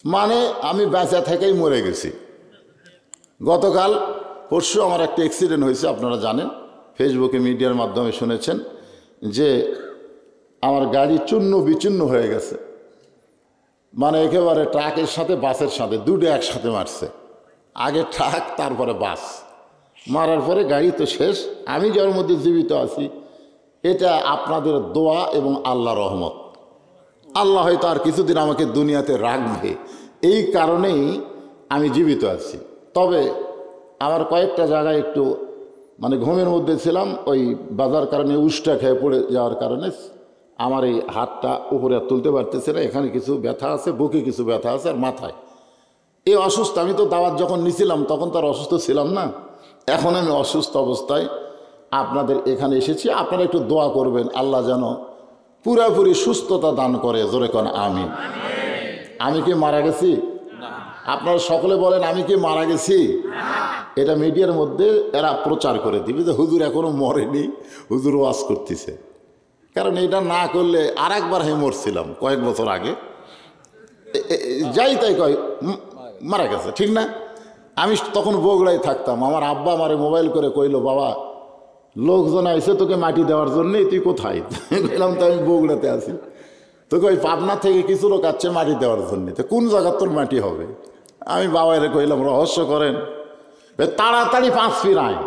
মানে আমি বেঁচে থেকেই মরে গেছি। গতকাল পরশু আমার একটা অ্যাক্সিডেন্ট হয়েছে, আপনারা জানেন, ফেসবুকে মিডিয়ার মাধ্যমে শুনেছেন যে আমার গাড়ি চূর্ণ বিচূর্ণ হয়ে গেছে। মানে একেবারে ট্রাকের সাথে বাসের সাথে দুটো একসাথে মারছে, আগে ট্রাক তারপরে বাস, মারার পরে গাড়ি তো শেষ। আমি যার মধ্যে জীবিত আছি এটা আপনাদের দোয়া এবং আল্লাহর রহমত। আল্লাহ হয়তো আর কিছুদিন আমাকে দুনিয়াতে রাখবে, এই কারণেই আমি জীবিত আছি। তবে আমার কয়েকটা জায়গায় একটু মানে ঘুমের মধ্যে ছিলাম, ওই বাজার কারণে উষ্টা খেয়ে পড়ে যাওয়ার কারণে আমার এই হাতটা উপরে তুলতে পারতেছে না, এখানে কিছু ব্যথা আছে, বুকে কিছু ব্যথা আছে, আর মাথায় এই অসুস্থ। আমি তো দাওয়াত যখন নিছিলাম তখন তো আর অসুস্থ ছিলাম না, এখন আমি অসুস্থ অবস্থায় আপনাদের এখানে এসেছি। আপনারা একটু দোয়া করবেন আল্লাহ যেন পুরাপুরি সুস্থতা দান করে। জোরে কোন আমিন। আমি কি মারা গেছি? আপনারা সকলে বলেন আমি কি মারা গেছি? এটা মিডিয়ার মধ্যে এরা প্রচার করে দিবে যে হুজুর এখনো মরেনি, হুজুর ওয়াজ করতেছে। কারণ এটা না করলে আর একবার আমি মরছিলাম কয়েক বছর আগে, যাই তাই কয় মারা গেছে, ঠিক না? আমি তখন বগুড়ায় থাকতাম, আমার আব্বা আমারে মোবাইল করে কইল, বাবা লোকজন আইসে তোকে মাটি দেওয়ার জন্যই, তুই কোথায়? বললাম তো আমি বগুড়াতে আছি। তোকে ওই পাবনা থেকে কিছু লোক আসছে মাটি দেওয়ার জন্যে, তো কোন জায়গার তোর মাটি হবে? আমি বাবাইরে কইলাম রহস্য করেন, তাড়াতাড়ি 5 ফিট আয়।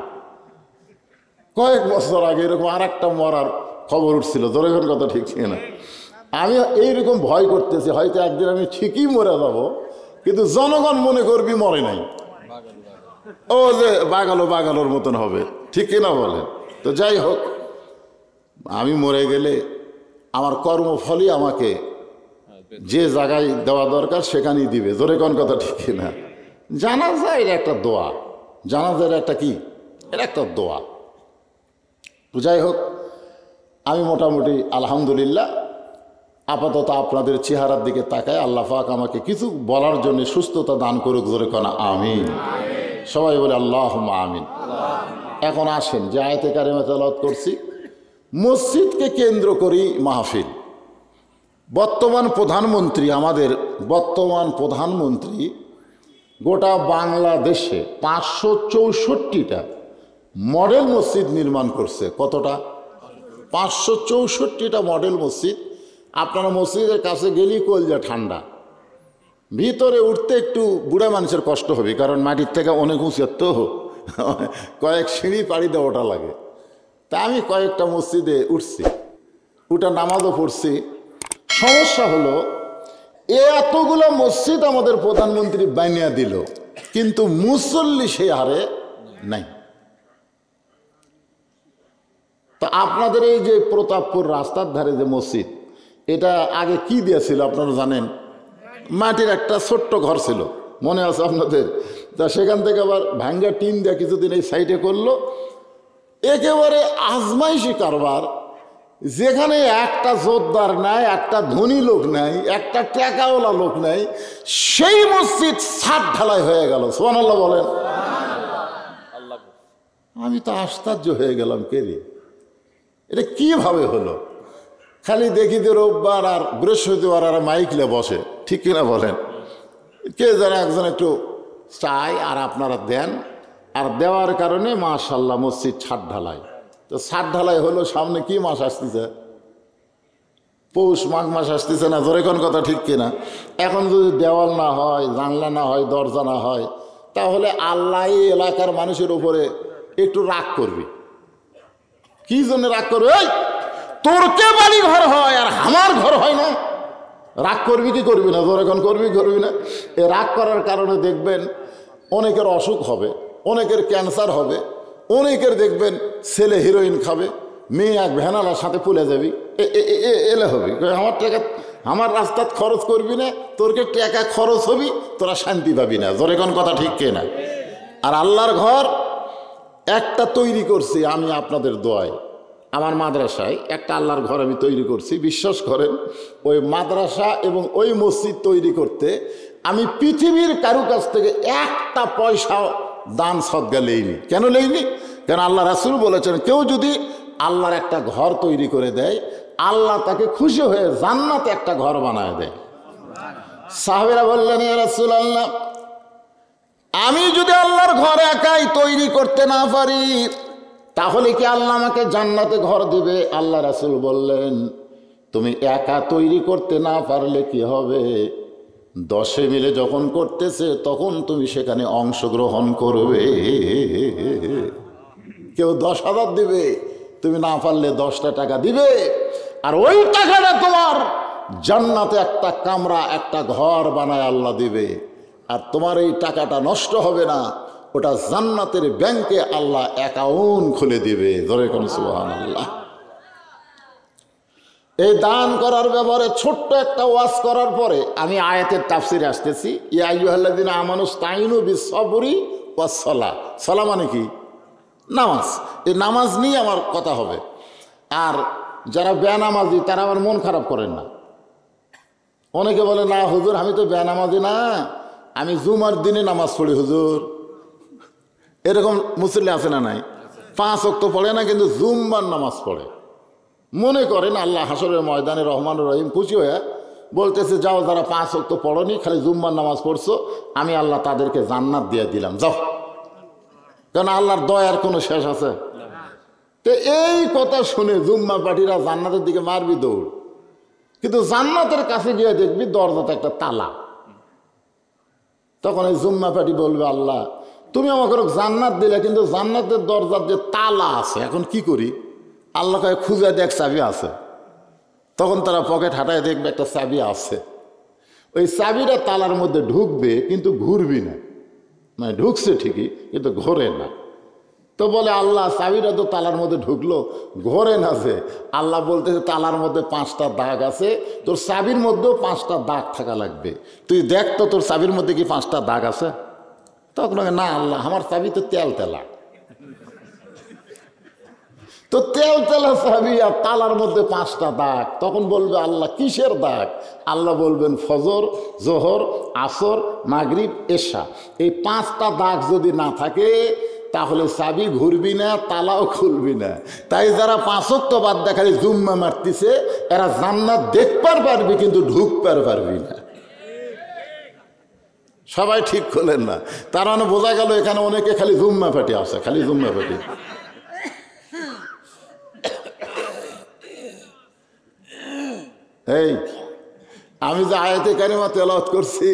কয়েক বছর আগে এরকম আর একটা মরার খবর উঠছিল, জোরের কথা ঠিক ছিল না। আমি এইরকম ভয় করতেছি হয়তো একদিন আমি ঠিকই মরে যাব, কিন্তু জনগণ মনে করবি মরে নাই, ও যে বাগালোর মতন হবে, ঠিক কিনা বলেন? তো যাই হোক, আমি মরে গেলে আমার কর্মফলই আমাকে যে জায়গায় দেওয়া দরকার সেখানেই দিবে। জোরে কোন কথা ঠিক কিনা? জানাজা এটা একটা দোয়া, জানাজার একটা কি, এটা একটা দোয়া। তো যাই হোক, আমি মোটামুটি আলহামদুলিল্লাহ আপাতত আপনাদের চেহারার দিকে তাকায় আল্লাহ পাক আমাকে কিছু বলার জন্য সুস্থতা দান করুক। জোরে কোন আমিন। সবাই বলে আল্লাহুম্মা আমিন। এখন আসেন যে আয়াতে কারিমা তেলাওয়াত করছি, মসজিদকে কেন্দ্র করেই মাহফিল। বর্তমান প্রধানমন্ত্রী গোটা বাংলাদেশে 564টা মডেল মসজিদ নির্মাণ করছে। কতটা? 564টা মডেল মসজিদ। আপনারা মসজিদের কাছে গেলেই কলজা ঠান্ডা, ভিতরে উঠতে একটু বুড়া মানুষের কষ্ট হবে, কারণ মাটির থেকে অনেক উঁচু, তো কয়েক সিঁড়ি পাড়ি দিয়ে ওঠা লাগে। তা আমি কয়েকটা মসজিদে উঠছি, উঠে নামাজও পড়ছি। সমস্যা হলো এতগুলো মসজিদ আমাদের প্রধানমন্ত্রী বানিয়ে দিল, কিন্তু মুসল্লি সে হারে নাই। তা আপনাদের এই যে প্রতাপপুর রাস্তার ধারে যে মসজিদ, এটা আগে কি দিয়েছিল আপনারা জানেন? মাটির একটা ছোট্ট ঘর ছিল, মনে আছে আপনাদের? তা সেখান থেকে আবার ভাঙ্গা টিন দিয়ে কিছুদিন এই সাইডে করলো। একেবারে আজমাইশি কারবার, যেখানে একটা জোরদার নাই, একটা ধনী লোক নাই, একটা টাকাওয়ালা লোক নাই, সেই মসজিদ ছাদ ঢালাই হয়ে গেল। সুবহানাল্লাহ বলেন। আমি তো আশ্চর্য হয়ে গেলাম, কে রে এটা কিভাবে হলো? খালি দেখি যে রোববার আর বৃহস্পতিবার আর মাইকলে বসে, ঠিক কিনা বলেন? কে যেন একজন একটু চায় আর আপনারা দেন, আর দেওয়ার কারণে মাশাআল্লাহ মসজিদ ছাদ ঢালাই। তো ছাদ ঢালাই হলো, সামনে কি মাস আসতেছে? পৌষ মাঘ মাস আসতেছে না? জোরে কোন কথা ঠিক কিনা? এখন যদি দেওয়াল না হয়, জানলা না হয়, দরজা না হয়, তাহলে আল্লাহ এই এলাকার মানুষের উপরে একটু রাগ করবে। কি জন্য রাগ করবে? এই তোর কে বাড়ি ঘর হয় আর আমার ঘর হয় না? রাগ করবি কি করবি না? জোরে কোন করবি না? এ রাগ করার কারণে দেখবেন অনেকের অসুখ হবে, অনেকের ক্যান্সার হবে, অনেকের দেখবেন ছেলে হিরোইন খাবে, মেয়ে এক ভ্যানালার সাথে পুলে যাবি, এলে হবি। আমার টাকা আমার রাস্তাত খরচ করবি না, তোরকে টাকা খরচ হবি, তোরা শান্তি পাবি না। জোরে কোন কথা ঠিক কে না? আর আল্লাহর ঘর একটা তৈরি করছি আমি আপনাদের দোয়ায়, আমার মাদ্রাসায় একটা আল্লাহর ঘর আমি তৈরি করছি। বিশ্বাস করেন, ওই মাদ্রাসা এবং ওই মসজিদ তৈরি করতে আমি পৃথিবীর কারো কাছ থেকে একটা পয়সা দান সদকা লেইনি। কেন লেইনি? কেন আল্লাহ রাসূল বলেছেন, কেউ যদি আল্লাহর একটা ঘর তৈরি করে দেয়, আল্লাহ তাকে খুশি হয়ে জান্নাতে একটা ঘর বানায় দেয়। সাহাবীরা বললেন, ইয়া রাসূলুল্লাহ, আমি যদি আল্লাহর ঘর একাই তৈরি করতে না পারি তাহলে কি আল্লাহ আমাকে জান্নাতে ঘর দিবে? আল্লাহ রাসূল বললেন, তুমি একা তৈরি করতে না পারলে কি হবে, 10 মিলে যখন করতেছে তখন তুমি সেখানে অংশগ্রহণ করবে। কেউ 10,000 দিবে, তুমি না পারলে 10টা টাকা দিবে, আর ওই টাকাটা তোমার জান্নাতে একটা কামরা, একটা ঘর বানায় আল্লাহ দিবে। আর তোমার এই টাকাটা নষ্ট হবে না, ওটা জান্নাতের ব্যাংকে আল্লাহ অ্যাকাউন্ট খুলে দিবে। ধরে কোন সুবহানাল্লাহ। এই দান করার ব্যাপারে ছোট্ট একটা ওয়াজ করার পরে আমি আয়াতের তাফসিরে আসতেছি। ইয়া আইয়ুহাল্লাযীনা আমানুস্তাঈনু বিস-সাবরি ওয়াস-সালাহ। সালাহ মানে কি? নামাজ। এই নামাজ নিয়ে আমার কথা হবে। আর যারা বেনামাজি তারা আমার মন খারাপ করেন না। অনেকে বলে, না হুজুর আমি তো বেনামাজি না, আমি জুমার দিনে নামাজ পড়ি হুজুর। এরকম মুসল্লি আছে না নাই? 5 ওয়াক্ত পড়ে না, কিন্তু জুম্মার নামাজ পড়ে। মনে করেন আল্লাহ হাসরের ময়দানে রহমান রহিম খুশি হয়ে বলতেছে, যাও যারা 5 ওয়াক্ত পড়নি, খালি জুম্মার নামাজ পড়ছো, আমি আল্লাহ তাদেরকে জান্নাত দিয়ে দিলাম, যাও। কারণ আল্লাহর দয়ার কোনো শেষ আছে? তো এই কথা শুনে জুম্মা পার্টিরা জান্নাতের দিকে মারবি দৌড়, কিন্তু জান্নাতের কাছে গিয়ে দেখবি দরজাতে একটা তালা। তখন এই জুম্মা পার্টি বলবে, আল্লাহ তুমি আমাকে জান্নাত দিলে, কিন্তু জান্নাতের দরজার যে তালা আছে এখন কি করি? আল্লাহ কয়ে, খুঁজে দেখ চাবি আছে। তখন তারা পকেট হাঁটায় দেখবে একটা চাবি আছে। ওই চাবিটা তালার মধ্যে ঢুকবে, কিন্তু ঘুরবি না, মানে ঢুকছে ঠিকই কিন্তু ঘোরে না। তো বলে, আল্লাহ চাবিটা তো তালার মধ্যে ঢুকলো, ঘোরে না যে। আল্লাহ বলতেছে, তালার মধ্যে 5টা দাগ আছে, তোর চাবির মধ্যেও 5টা দাগ থাকা লাগবে, তুই দেখ তো তোর চাবির মধ্যে কি 5টা দাগ আছে। তখন না আল্লাহ, আমার চাবি তো তেল তেলা। তো তেল তেলা চাবি আর তালার মধ্যে 5টা দাগ। তখন বলবে, আল্লাহ কিসের দাগ? আল্লাহ বলবেন, ফজর, জোহর, আসর, মাগরিব, এশা। এই 5টা দাগ যদি না থাকে তাহলে চাবি ঘুরবি না, তালাও খুলবি না। তাই যারা 5 ওয়াক্ত বাদ দেখালে জুম্মা মারতিছে, এরা জান্নাত দেখবার পারবি কিন্তু ঢুকবার পারবি না। সবাই ঠিক করলেন না? তার মানে বোঝা গেল এখানে অনেকে খালি জুম্মা পাটি আছে, খালি জুম্মা পাটি। এই আমি যে আয়াতে কারিমা তেলাওয়াত করছি,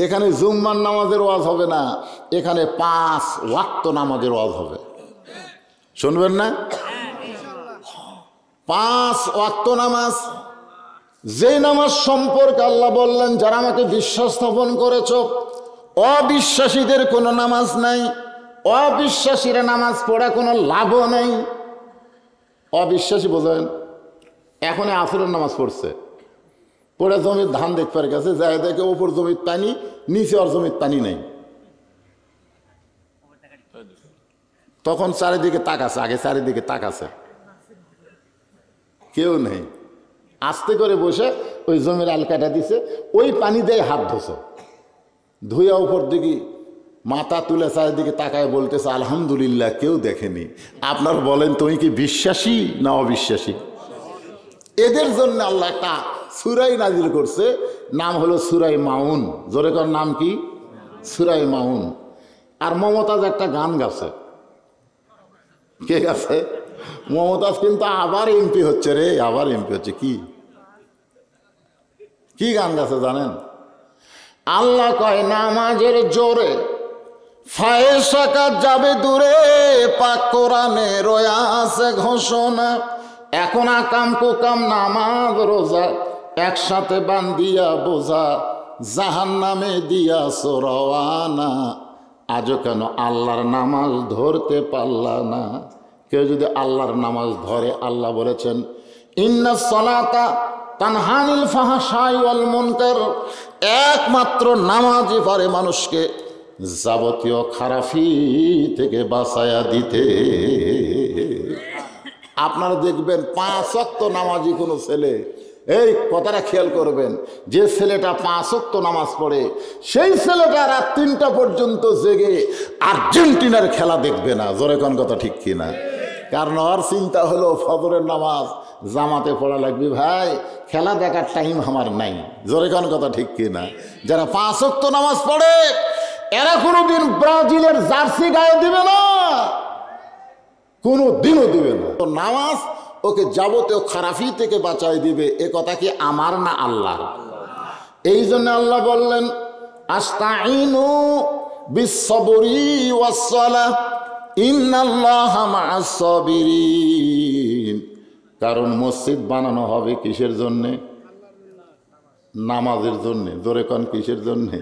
এখানে জুম্মার নামাজের ওয়াজ হবে না, এখানে 5 ওয়াক্ত নামাজের ওয়াজ হবে। শুনবেন না? 5 ওয়াক্ত নামাজ, যেই নামাজ সম্পর্কে আল্লাহ বললেন, যারা আমাকে বিশ্বাস স্থাপন করেছ, অবিশ্বাসীদের কোনো নামাজ নাই, অবিশ্বাসীরা নামাজ পড়া কোনো লাভও নেই। অবিশ্বাসী বোঝেন? এখন আসরের নামাজ পড়ছে, পড়ে জমির ধান দেখবার গেছে, যায় দেখে ওপর জমির পানি, নিচে আর জমির পানি নেই। তখন চারিদিকে তাকাছে, আগে চারিদিকে তাকাছে, কেউ নেই। আস্তে করে বসে ওই জমির আল কাটা দিছে, ওই পানি দিয়ে হাত ধোছে, ধুইয়া উপর দিকে মাথা তুলে চারিদিকে তাকায় বলতেছে, আলহামদুলিল্লাহ কেউ দেখেনি। আপনার বলেন, তুমি কি বিশ্বাসী না অবিশ্বাসী? এদের জন্য আল্লাহ একটা সূরাই নাজিল করছে, নাম হলো সূরায়ে মাউন। জোরে কর, নাম কি? সূরায়ে মাউন। আর মমতাজ একটা গান গাছে। কে গাছে? মমতাজ। কিন্তু আবার এমপি হচ্ছে রে, আবার এমপি হচ্ছে। কি গান গাছে জানেন? আল্লাহ কয়, নামাজের জোরে ফায়েসা কাজ যাবে দূরে, পাক কোরআনে রয়া আছে ঘোষণা, এখন আকাম কুকাম নামাজ রোজা একসাথে বান্ধিয়া বোঝা, জাহান্নামে দিয়াছো রওয়ানা, আজও কেন আল্লাহর নামাজ ধরতে পারলা না? কেউ যদি আল্লাহর নামাজ ধরে, আল্লাহ বলেছেন, ইন্নাস সালাতা তানহা আনিল ফাহশাই ওয়াল মুনকার, একমাত্র নামাজই পারে মানুষকে যাবতীয় খারাপি থেকে বাঁচায়া দিতে। আপনারা দেখবেন 5 ওয়াক্ত নামাজি কোনো ছেলে, এই কথাটা খেয়াল করবেন, যে ছেলেটা 5 ওয়াক্ত নামাজ পড়ে, সেই ছেলেটা রাত 3টা পর্যন্ত জেগে আর্জেন্টিনার খেলা দেখবে না। জোরে কোন কথা ঠিক কিনা? কারণ ওর চিন্তা হলো ফজরের নামাজ জামাতে পড়া লাগবে ভাই, খেলা দেখার টাইম আমার নাই। জোরে কোন কথা ঠিক কিনা? যারা 5 ওয়াক্ত নামাজ পড়ে এরা কোনোদিন ব্রাজিলের জার্সি গায়ে দিবে না, কোনো দিনও দিবে না। তো নামাজ ওকে যাবতীয় খারাপি থেকে বাঁচাই দিবে। এ কথা কি আমার না আল্লাহ? এই জন্য আল্লাহ বললেন আস্তাইনু বিস-সাবরি ওয়াস-সালাহ ইন্নাল্লাহা মা'আস সাবিরিন। কারণ মসজিদ বানানো হবে কিসের জন্যে? নামাজের জন্যে। জোরে কোন কিসের জন্যে?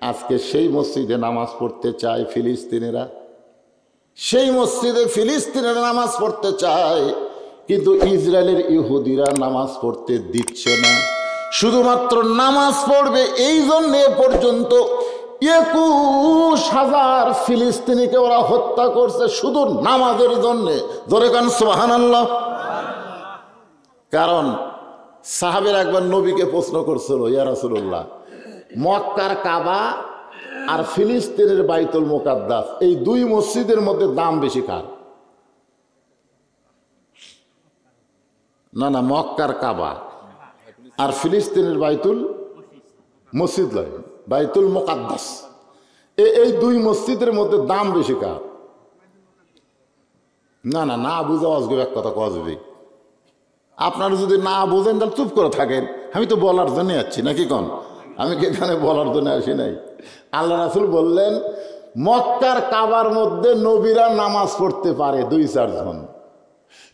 আজকে সেই মসজিদে নামাজ পড়তে চায় ফিলিস্তিনিরা, সেই মসজিদে ফিলিস্তিনিরা নামাজ পড়তে চায়, কিন্তু ইসরায়েলের ইহুদিরা নামাজ পড়তে দিচ্ছে না। শুধুমাত্র নামাজ পড়বে এই জন্যে পর্যন্ত 21,000 ফিলিস্তিনিকে ওরা হত্যা করছে শুধু নামাজের জন্যে। জোরে কান সুবহানাল্লাহ। কারণ সাহাবের একবার নবীকে প্রশ্ন করছিল, ইয়া রাসূলুল্লাহ, মক্কার কাবা আর ফিলিস্তিনের বাইতুল মুকাদ্দাস এই দুই মসজিদের মধ্যে দাম বেশি কার? না না, মক্কার কাবা আর ফিলিস্তিনের বাইতুল মসজিদ নয়, বাইতুল মুকাদ্দাস, এই দুই মসজিদের মধ্যে দাম বেশি কার? না না, না বুঝে অজগবে এক কথা কজবে। আপনারা যদি না বোঝেন তাহলে চুপ করে থাকেন। আমি তো বলার জন্য আসছি নাকি কন? আমি কি এখানে বলার জন্য আসি নাই? আল্লাহ রাসূল বললেন মক্কার কাবার মধ্যে নবীরা নামাজ পড়তে পারে 2-4 জন,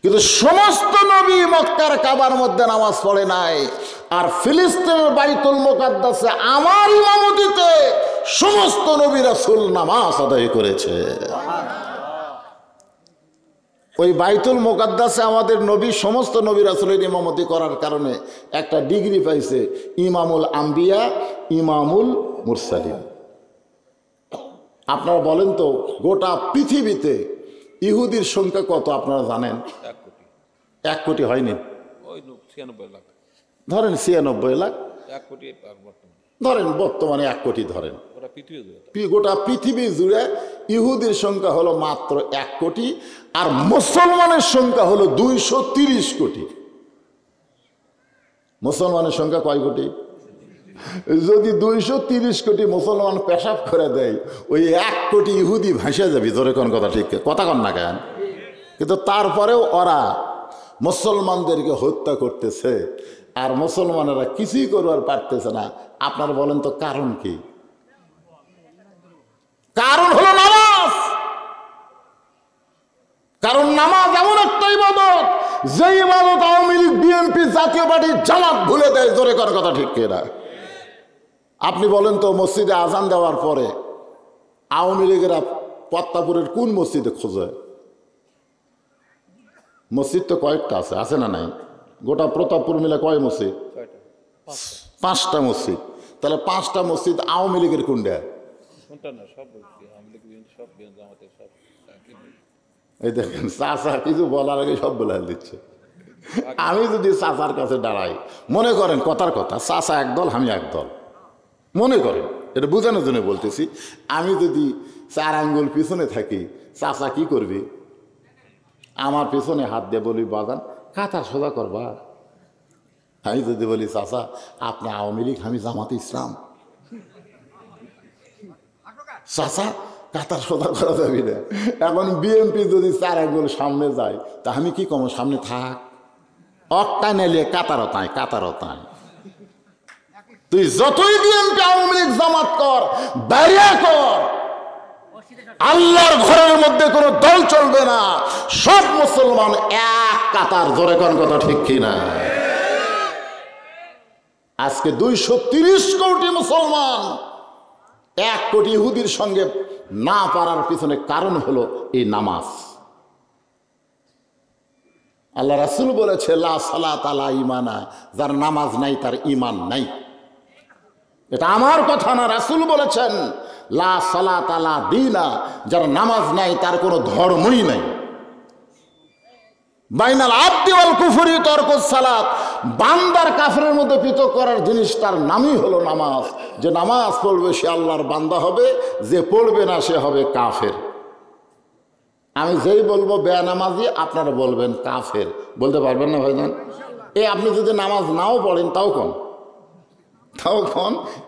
কিন্তু সমস্ত নবী মক্কার কাবার মধ্যে নামাজ পড়ে নাই। আর ফিলিস্তিনের বাইতুল মুকাদ্দাসে আমার ইমামতিতে সমস্ত নবী রাসূল নামাজ আদায় করেছে। ওই বাইতুল মুকাদ্দাসে আমাদের নবী সমস্ত নবী রাসূলের ইমামতি করার কারণে একটা ডিগ্রি পাইছে, ইমামুল আম্বিয়া, ইমামুল মুরসালিন। আপনারা বলেন তো গোটা পৃথিবীতে ইহুদির সংখ্যা কত আপনারা জানেন? 1 কোটি হয়নি, ধরেন 96 লাখ, ধরেন বর্তমানে 1 কোটি ধরেন। গোটা পৃথিবী জুড়ে ইহুদির সংখ্যা হলো মাত্র 1 কোটি, আর মুসলমানের সংখ্যা হলো 230 কোটি। মুসলমানের সংখ্যা কয় কোটি? যদি 230 কোটি মুসলমান পেশাব করে দেয়, ওই 1 কোটি ইহুদি ভাসে যাবে। ধরে কোন কথা ঠিক কথা কন না কেন? কিন্তু তারপরেও ওরা মুসলমানদেরকে হত্যা করতেছে, আর মুসলমানেরা কিছুই করবার পারতেছে না। আপনারা বলেন তো কারণ কি? কারণ হলো নামাজ। কারণ নামাজ এমন একটা ইবাদত, যে ইবাদত আওয়ামী লীগ, বিএনপি, জাতীয় পার্টি, জামাত ভুলে দেয়। জোরে কর কথা ঠিক কিনা? আপনি বলেন তো মসজিদে আজান দেওয়ার পরে আওয়ামী লীগেরা পদ্মাপুরের কোন মসজিদে খোঁজে? মসজিদ তো কয়েকটা আছে, আছে না নাই? গোটা প্রতাপপুর মিলে কয় মসজিদ? 5টা মসজিদ। তাহলে 5টা মসজিদ আওয়ামী লীগের কোনটা? এই দেখেন চাচা কিছু বলার আগে সব বলে দিচ্ছে। আমি যদি চাচার কাছে দাঁড়াই, মনে করেন কথার কথা, চাচা একদল আমি একদল, মনে করেন, এটা বোঝানোর জন্য বলতেছি। আমি যদি 4 আঙ্গুল পিছনে থাকি, চাচা কি করবি? আমার পিছনে হাত দিয়ে বলি বাগান কাঁথা সোজা করবা। আমি যদি বলি চাচা আপনি আওয়ামী লীগ, আমি জামাতে ইসলাম, চাচা কাতার সোজা করা যাবি না। এখন বিএনপি যদি 4 আঙ্গুল সামনে যায়, তা আমি কি কম সামনে থাক? অকটায় নেলে কাতারও তাই, কাতারও তাই। তুই যতই বিএনপি, আওয়ামী লীগ, জামাত কর, বাইরে কর, আল্লাহর ঘরের মধ্যে কোনো দল চলবে না। সব মুসলমান এক কাতার। জোরে কোন কথা ঠিক কিনা? আজকে 230 কোটি মুসলমান 1 কোটি ইহুদির সঙ্গে না পারার পিছনে কারণ হলো এই নামাজ। আল্লাহ রাসূল বলেছে লা সালাত আলা ইমানা, যার নামাজ নাই তার ঈমান নাই। এটা আমার কথা না, রাসূল বলেছেন লা সালাত আলা দীনা, যার নামাজ নাই তার কোনো ধর্মই নাই। বাইনাল আবদি ওয়াল কুফরি তারকুস সালাত, বান্দার কাফেরের মধ্যে পৃথক করার জিনিস তার নামই হলো নামাজ। যে নামাজ পড়বে সে আল্লাহর বান্দা হবে, যে পড়বে না সে হবে কাফের। আমি যেই বলবো বেনামাজি আপনারা বলবেন কাফের, বলতে পারবেন না ভাইজান? আপনি যদি নামাজ নাও পড়েন তাও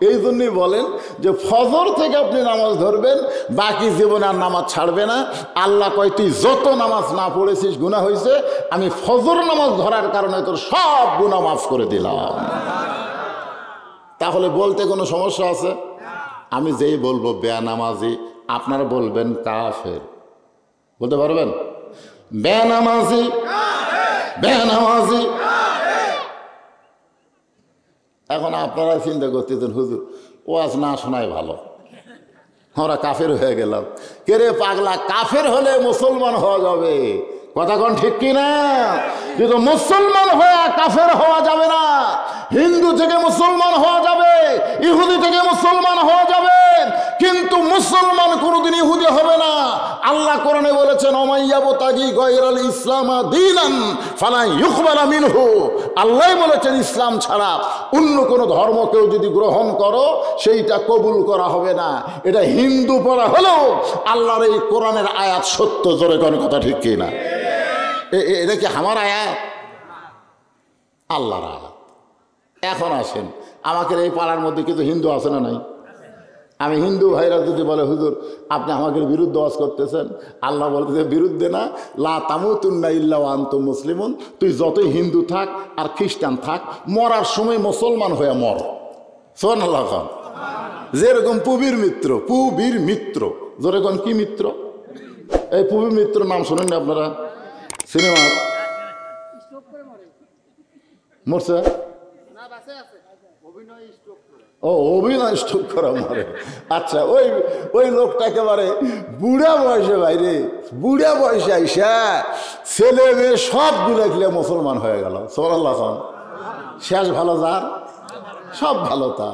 এই জন্যই বলেন যে ফজর থেকে আপনি নামাজ ধরবেন, বাকি জীবনে আর নামাজ ছাড়বে না। আল্লাহ কয় তুই যত নামাজ না পড়েছিস গুনাহ হয়েছে, আমি ফজর নামাজ ধরার কারণে তোর সব গুনাহ মাফ করে দিলাম। তাহলে বলতে কোনো সমস্যা আছে? আমি যেই বলবো বেনামাজি আপনারা বলবেন কাফের, বলতে পারবেন? বেনামাজি বেনামাজি। এখন আপনারা চিন্তা করতেছেন হুজুর ওয়াজ না শোনায় ভালো, আমরা কাফের হয়ে গেলাম। কে রে পাগলা, কাফের হলে মুসলমান হওয়া যাবে, কথা কোন ঠিক কিনা? কিন্তু মুসলমান হয়ে কাফের হওয়া যাবে না। হিন্দু থেকে মুসলমান হওয়া যাবে, ইহুদি থেকে মুসলমান হওয়া যাবে, কিন্তু মুসলমান কোনোদিন ইহুদি হবে না। আল্লাহ কোরআনে বলেছেন ওমাইয়াবতাগি গায়রাল ইসলাম দীনান ফালা ইউকবালা মিনহু। আল্লাহ বলেছেন ইসলাম ছাড়া অন্য কোনো ধর্ম কেউ যদি গ্রহণ করো সেইটা কবুল করা হবে না। এটা হিন্দু পড়া হলেও আল্লাহর এই কোরআনের আয়াত সত্য, জোরে কোন কথা ঠিক কিনা? এটা কি আমার আয়াত? আল্লাহর আয়াত। এখন আসেন, আমাকে এই পাড়ার মধ্যে কিছু হিন্দু আছে না নাই? আমি হিন্দু ভাইরা যদি বলে হুজুর আপনি আমাকে বিরুদ্ধে ওয়াজ করতেছেন, আল্লাহ বলতেছে বিরুদ্ধে না, লা তামুতুন্না ইল্লা ওয়া আনতুম মুসলিমুন। তুই যতই হিন্দু থাক আর খ্রিস্টান থাক, মরার সময় মুসলমান হয়ে মর। সুবহানাল্লাহ। যেরকম পুবীর মিত্র, যেরকম কি মিত্র, এই পুবীর মিত্র নাম শোনেন আপনারা? সিনেমা মরছে? ও অভিনয় স্ট্রোক করা মরে। আচ্ছা, ওই লোকটা একেবারে বুড়া বয়সে, বাইরে বুড়া বয়সে আইসা ছেলে মেয়ে সব গুলা খেলে মুসলমান হয়ে গেল। সুবহানাল্লাহ। শেষ ভালো যার, সব ভালো তা।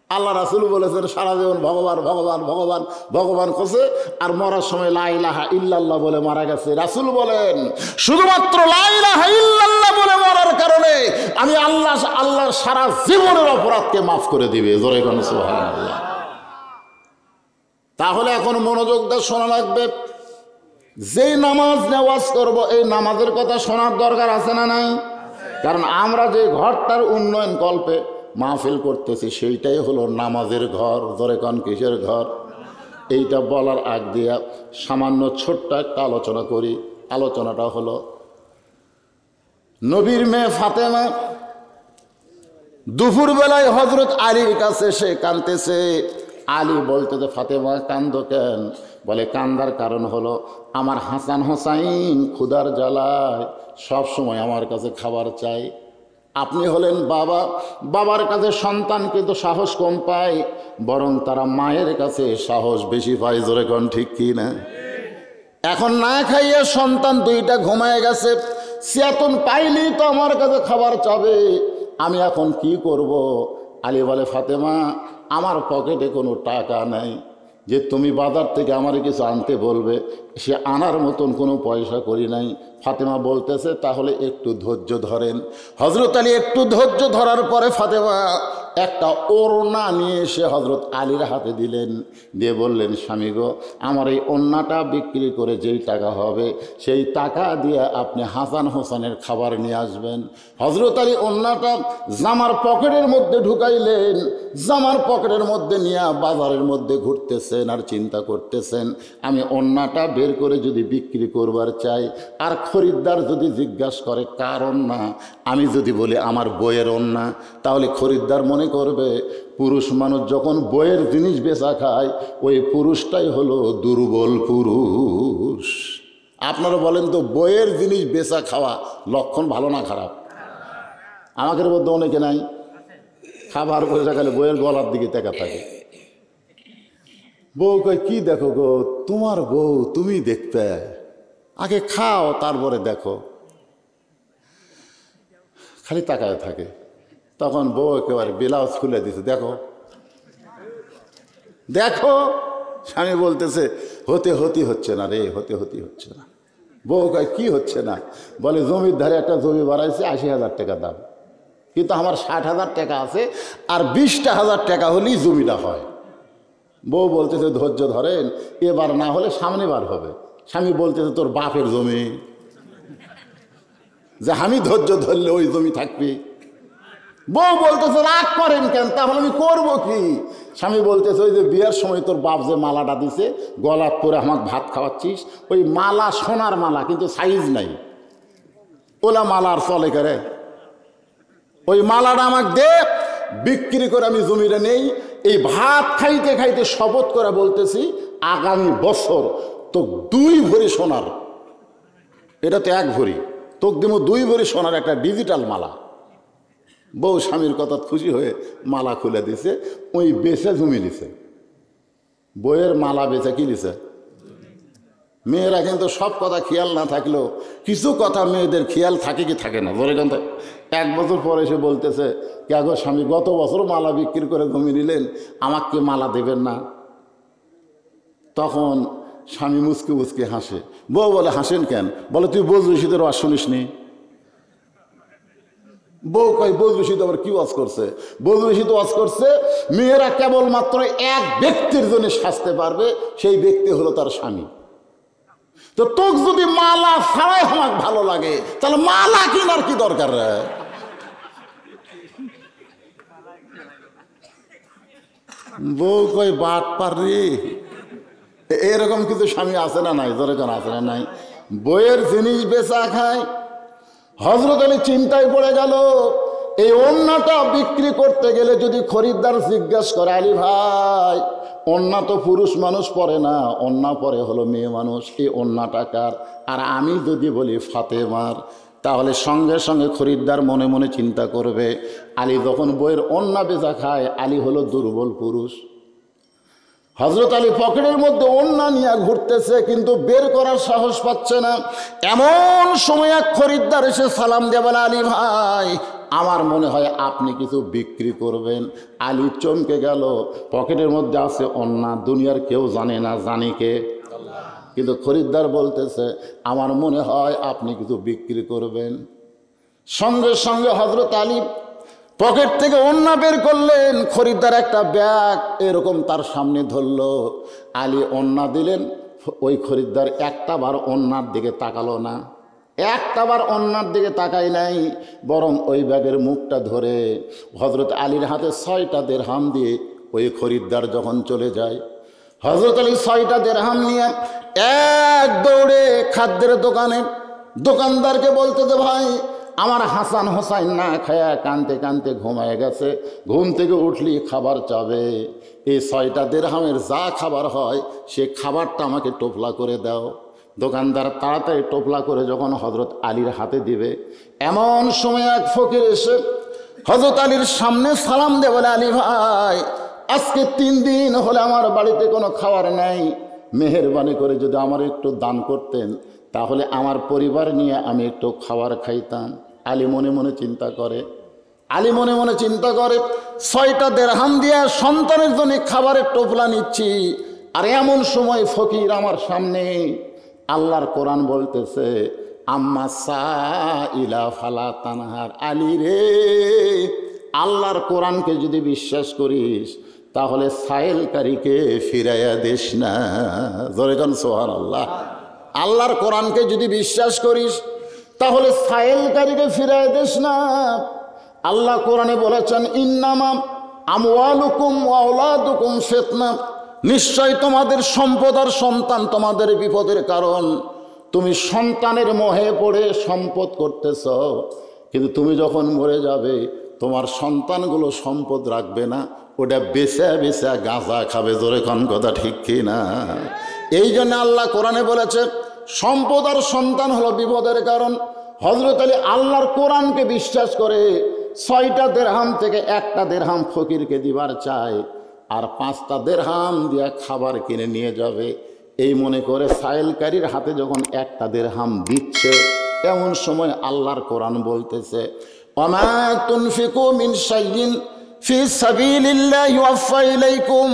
আল্লাহ রাসূল বলেছেন সারা জীবন ভগবান ভগবান ভগবান ভগবান করছে, আর মরার সময় লা ইলাহা ইল্লাল্লাহ বলে মারা গেছে। রাসূল বলেন শুধুমাত্র লা ইলাহা ইল্লাল্লাহ বলে মরার কারণে আমি আল্লাহর সারা জীবনের অপরাধকে মাফ করে দিবে। জোরে কোন সুবহানাল্লাহ। তাহলে এখন মনোযোগ দিয়ে শোনা লাগবে। যেই নামাজ নেওয়াজ করব এই নামাজের কথা শোনার দরকার আছে না নাই? কারণ আমরা যে ঘরটার উন্নয়ন কল্পে মাহফিল করতেছি সেইটাই হলো নামাজের ঘর। জোরে কোন কিসের ঘর? এইটা বলার আগ দিয়া সামান্য ছোট্ট একটা আলোচনা করি। আলোচনাটা হলো নবীর মেয়ে ফাতেমা দুপুরবেলায় হযরত আলীর কাছে সে কাঁদতেছে। আলী বলতেছে ফাতেমা কান্দো কেন? বলে কান্দার কারণ হলো আমার হাসান হোসাইন ক্ষুধার জ্বালায় সব সময় আমার কাছে খাবার চাই। আপনি হলেন বাবা, বাবার কাছে সন্তান কিন্তু সাহস কম পায়, বরং তারা মায়ের কাছে সাহস বেশি পায়। জোরে কোন ঠিক কি না? এখন না খাইয়ে সন্তান দুইটা ঘুমায় গেছে, চেতন পাইলেই তো আমার কাছে খাবার চাবে, আমি এখন কি করব? আলী বলে ফাতেমা আমার পকেটে কোনো টাকা নাই যে তুমি বাজার থেকে আমার কিছু আনতে বলবে, সে আনার মতন কোনো পয়সা করি নাই। ফাতেমা বলতেছে তাহলে একটু ধৈর্য ধরেন। হযরত আলী একটু ধৈর্য ধরার পরে ফাতেমা একটা ওড়না নিয়ে এসে হযরত আলীর হাতে দিলেন, দিয়ে বললেন স্বামী গো আমার এই ওড়নাটা বিক্রি করে যেই টাকা হবে সেই টাকা দিয়ে আপনি হাসান হোসেনের খাবার নিয়ে আসবেন। হযরত আলী ওড়নাটা জামার পকেটের মধ্যে ঢুকাইলেন, জামার পকেটের মধ্যে নিয়ে বাজারের মধ্যে ঘুরতেছেন আর চিন্তা করতেছেন আমি ওড়নাটা বের করে যদি বিক্রি করবার চাই আর খরিদ্দার যদি জিজ্ঞাসা করে কারণ না, আমি যদি বলি আমার বইয়ের ওড়না, তাহলে খরিদ্দার মনে করবে পুরুষ মানুষ যখন বইয়ের জিনিস বেচা খায় ওই পুরুষটাই হলো দুর্বল পুরুষ। আপনারা বলেন তো বইয়ের জিনিস বেচা খাওয়া লক্ষণ ভালো না খারাপ? আমাদের মধ্যে অনেকে নাই, খাবার পয়সা খালে বইয়ের গলার দিকে দেখা থাকে। বউ কয় কি দেখো গো, তোমার বউ তুমি দেখতে, আগে খাও তারপরে দেখো, খালি তাকায় থাকে। তখন বউ একেবারে ব্লাউজ খুলে দিছে, দেখো দেখো। স্বামী বলতেছে হতে হচ্ছে না রে, হতে হচ্ছে না। বউ কয় কি হচ্ছে না? বলে জমির ধারে একটা জমি বাড়াইছে 80,000 টাকা দাম, কিন্তু আমার 60,000 টাকা আছে আর 20,000 টাকা হলেই জমিটা হয়। বউ বলতেছে ধৈর্য ধরেন, এবার না হলে সামনে বার হবে, স্বামী বলতেছে তোর বাপের জমি, যে আমি ধৈর্য ধরলে ওই জমি থাকবে। বউ বলতেছে রাগ করেন কেন, তাহলে আমি করবো কি? স্বামী বলতেছে ওই যে বিয়ের সময় তোর বাপ যে মালাটা দিছে গলার পরে আমাকে ভাত খাওয়াচ্ছিস, ওই মালা সোনার মালা কিন্তু সাইজ নাই, ওলা মালা আর চলে করে, ওই মালাটা আমাকে দে, বিক্রি করে আমি জমিটা নেই। এই ভাত খাইতে খাইতে শপথ করে বলতেছি আগামী বছর তো 2 ভরি সোনার, এটা তো 1 ভরি, তোকে দেবো 2 ভরি সোনার একটা ডিজিটাল মালা। বউ স্বামীর কথা খুশি হয়ে মালা খুলে দিছে, ওই বেচে জমি দিছে। বইয়ের মালা বেচে কি দিছে? মেয়েরা কিন্তু সব কথা খেয়াল না থাকলেও কিছু কথা মেয়েদের খেয়াল থাকে কি থাকে না। বলে কিন্তু 1 বছর পরে এসে বলতেছে কে গো স্বামী, গত বছর মালা বিক্রি করে জমি নিলেন, আমাকে মালা দেবেন না? তখন স্বামী মুচকে মুচকে হাসে। বউ বলে হাসেন কেন? বলে তুই বোঝ রশিদের ওয়াজ শুনিস নি? বউ কয় বোঝ রশিদ আবার কি ওয়াজ করছে? বোঝ রশিদ ওয়াজ করছে মেয়েরা কেবলমাত্র এক ব্যক্তির জন্য সাজতে পারবে, সেই ব্যক্তি হলো তার স্বামী। তো তোকে যদি মালা ছাড়াই আমার ভালো লাগে, তাহলে মালা কেনার কি দরকার রে? বউ কই বাট পারি, এরকম কিছু স্বামী আছে না নাই? ধরে কেন আছে না নাই? বইয়ের জিনিস বেচা খায়। হযরত আলী চিন্তায় পড়ে গেল, এই ওড়নাটা বিক্রি করতে গেলে যদি খরিদ্দার জিজ্ঞাসা করে আলী ভাই ওড়না তো পুরুষ মানুষ পরে না, ওড়না পরে হলো মেয়ে মানুষ, এই ওড়নাটা কার? আর আমি যদি বলি ফাতেমার, তাহলে সঙ্গে সঙ্গে খরিদ্দার মনে মনে চিন্তা করবে আলী যখন বইয়ের ওড়না বেচা খায় আলী হলো দুর্বল পুরুষ। হযরত আলী পকেটের মধ্যে ওড়না নিয়ে ঘুরতেছে, কিন্তু বের করার সাহস পাচ্ছে না। এমন সময় এক খরিদ্দার এসে সালাম দিয়ে বলে আলী ভাই আমার মনে হয় আপনি কিছু বিক্রি করবেন। আলী চমকে গেল, পকেটের মধ্যে আছে ওড়না, দুনিয়ার কেউ জানে না, জানি কে? কিন্তু খরিদ্দার বলতেছে আমার মনে হয় আপনি কিছু বিক্রি করবেন। সঙ্গে সঙ্গে হযরত আলী পকেট থেকে ওড়না বের করলেন, খরিদ্দার একটা ব্যাগ এরকম তার সামনে ধরলো, আলী ওড়না দিলেন। ওই খরিদ্দার একটা বার ওড়নার দিকে তাকালো না, একটা বার ওড়নার দিকে তাকাই নাই, বরং ওই ব্যাগের মুখটা ধরে হযরত আলীর হাতে 6টা দিরহাম দিয়ে ওই খরিদ্দার যখন চলে যায়, হযরত আলী 6টা দিরহাম নিয়ে এক দৌড়ে খাদ্যের দোকানদারকে বলতে যে ভাই আমার হাসান হোসাইন না খায়া কানতে কানতে ঘুমায় গেছে, ঘুম থেকে উঠলি খাবার চাবে, এই 6টা দিরহামের যা খাবার হয় সে খাবারটা আমাকে টোপলা করে দাও। দোকানদার তাড়াতাড়ি টোপলা করে যখন হযরত আলীর হাতে দিবে, এমন সময় এক ফকির এসে হযরত আলীর সামনে সালাম দিয়ে বলে আলী ভাই আজকে 3 দিন হলে আমার বাড়িতে কোনো খাবার নেই, মেহেরবানি করে যদি আমার একটু দান করতেন তাহলে আমার পরিবার নিয়ে আমি একটু খাবার খাইতাম। আলী মনে মনে চিন্তা করে, 6টা দিরহাম দিয়ে সন্তানের জন্য খাবারের টোপলা নিচ্ছি, আর এমন সময় ফকির আমার সামনে। আল্লাহর কোরআন বলতেছে আম্মা সাইলা ফালা তানহার। আলী রে, আল্লাহর কোরআনকে যদি বিশ্বাস করিস তাহলে সাইলকারীকে ফিরাইয়া দিস না। জোরে কান সুবহানাল্লাহ। আল্লাহর কোরআনকে যদি বিশ্বাস করিস তাহলে সাইলকারীকে ফিরাইয়া দিস না। আল্লাহ কোরআনে বলেছেন ইন্নামা আমওয়ালুকুম ওয়া আওলাদুকুম ফিতনা, নিশ্চয় তোমাদের সম্পদ আর সন্তান তোমাদের বিপদের কারণ। তুমি সন্তানের মোহে পড়ে সম্পদ করতেছ, কিন্তু তুমি যখন মরে যাবে তোমার সন্তানগুলো সম্পদ রাখবে না, ওটা বেচা বেচা গাঁজা খাবে। জোরে কোন কথা ঠিক কি না? এই জন্য আল্লাহ কোরআনে বলেছে সম্পদ আর সন্তান হলো বিপদের কারণ। হযরত আলী আল্লাহর কোরআনকে বিশ্বাস করে 6টা দিরহাম থেকে 1টা দিরহাম ফকিরকে দিবার চায়, আর 5টা দিরহাম দিয়ে খাবার কিনে নিয়ে যাবে। এই মনে করে সাইলকারীর হাতে যখন 1টা দিরহাম দিচ্ছে, এমন সময় আল্লাহর কোরআন বলতেছে ওয়ামা তুনফিকু মিন শাইইন ফি সাবিলিল্লাহি ইউওয়াফা ইলাইকুম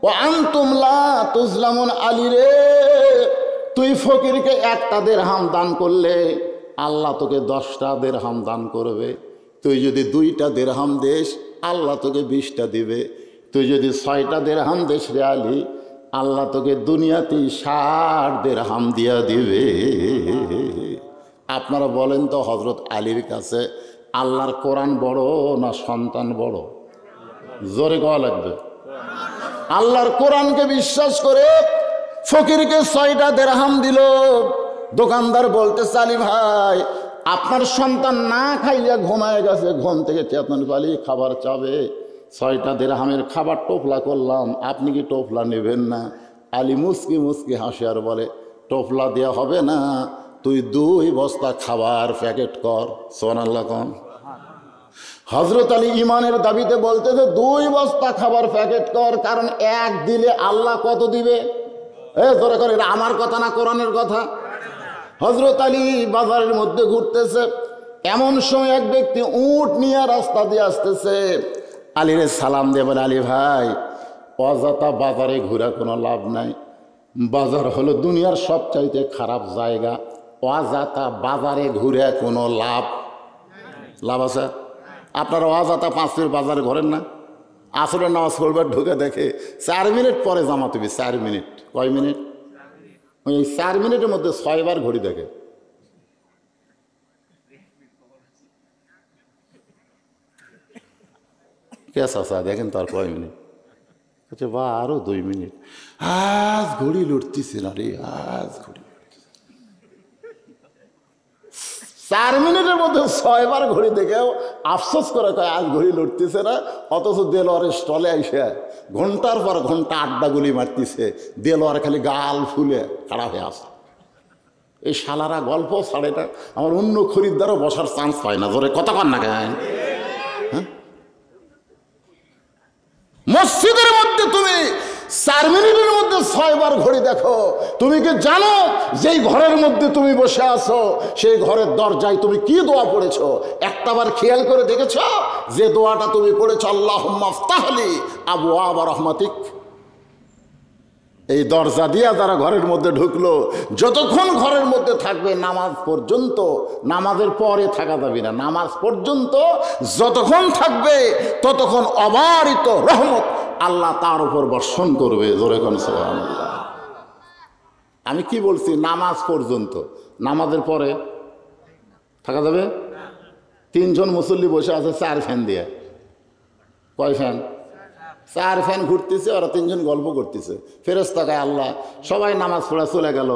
ওয়া আনতুম লা তুজলামুন। আলী রে, তুই ফকিরকে 1টা দিরহাম দান করলে আল্লাহ তোকে 10টা দিরহাম দান করবে। তুই যদি 2টা দিরহাম দেস আল্লাহ তোকে 20টা দিবে। তুই যদি 6টা দিরহাম দেস রে আলী, আল্লাহ তোকে দুনিয়াতেই 60 দিরহাম দিয়া দিবে। আপনারা বলেন তো হযরত আলীর কাছে আল্লাহর কোরআন বড় না সন্তান বড়? জোরে কওয়া লাগবে। আল্লাহর কোরআনকে বিশ্বাস করে ফকিরকে 6টা দিরহাম দিল। দোকানদার বলতেছে আলী ভাই আপনার সন্তান না খাইয়া ঘুমায় গেছে, ঘুম থেকে চেতন পালি খাবার চাবে, 6টা দিরহামের খাবার টোপলা করলাম, আপনি কি টোপলা নেবেন না? আলী মুস্কি মুস্কি হাসি আর বলে টোপলা দেওয়া হবে না, তুই 2 বস্তা খাবার প্যাকেট কর। সুবহানাল্লাহ কোন। হযরত আলী ইমানের দাবিতে বলতেছে 2 বস্তা খাবার প্যাকেট কর, কারণ 1 দিলে আল্লাহ কত দিবে? ধরে করে, এটা আমার কথা না কোরআনের কথা। হযরত আলী বাজারের মধ্যে ঘুরতেছে, এমন সময় এক ব্যক্তি উট নিয়ে রাস্তা দিয়ে আসতেছে। আলীরে সালাম দিয়ে বলে আলী ভাই অযথা বাজারে ঘোরা কোনো লাভ নাই, বাজার হলো দুনিয়ার সবচাইতে খারাপ জায়গা, অযথা বাজারে ঘুরে কোনো লাভ আছে? আপনারা অযথা 5 মিনিট বাজারে ঘোরেন না? আসরের নামাজ পড়বার ঢুকে দেখে 4 মিনিট পরে জামাত হবে। 4 মিনিট, কয় মিনিট? ওই 4 মিনিটের মধ্যে 6 বার ঘড়ি দেখে। কেসা দেখেন তার কয় মিনিট? আচ্ছা বা আরো 2 মিনিট। আজ ঘড়ি লুটতেছে না রে, আজ ঘড়ি 4 মিনিটের মধ্যে 6 বার ঘড়ি দেখেও আফসোস করে কয় আজ ঘড়ি লুটতেছে না। অথচ দেলোয়ারের স্টলে আইসে ঘন্টার পর ঘন্টা আড্ডা গুলি মারতেছে, দেলোয়ার খালি গাল ফুলে খাড়া হয়ে আসে। এই শালারা গল্প ছাড়ে না, আমার অন্য খরিদ্দারও বসার চান্স পায় না। ধরে কথা কন না কেন? মসজিদের মধ্যে তুমি 4 মিনিটের মধ্যে 6 বার ঘড়ি দেখো। তুমি কি জানো যেই ঘরের মধ্যে তুমি বসে আছো সেই ঘরের দরজায় তুমি কি দোয়া পড়েছো? একটাবার খেয়াল করে দেখেছো যে দোয়াটা তুমি পড়েছো আল্লাহুম্মা আফতাহলি আবওয়াবা রাহমাতিক? এই দরজা দিয়া যারা ঘরের মধ্যে ঢুকলো, যতক্ষণ ঘরের মধ্যে থাকবে নামাজ পর্যন্ত, নামাজের পরে থাকা যাবে না, নামাজ পর্যন্ত যতক্ষণ থাকবে ততক্ষণ অবারিত রহমত আল্লাহ তার উপর বর্ষণ করবে। জোরে কোন সুবহানাল্লাহ। আমি কি বলছি? নামাজ পর্যন্ত, নামাজের পরে থাকা যাবে? 3 জন মুসল্লি বসে আছে 4 ফ্যান দিয়ে। কয় ফ্যান? 4 ফ্যান ঘুরতেছে, ওরা 3 জন গল্প করতেছে। ফেরেশতা কয় আল্লাহ সবাই নামাজ পড়া চলে গেল,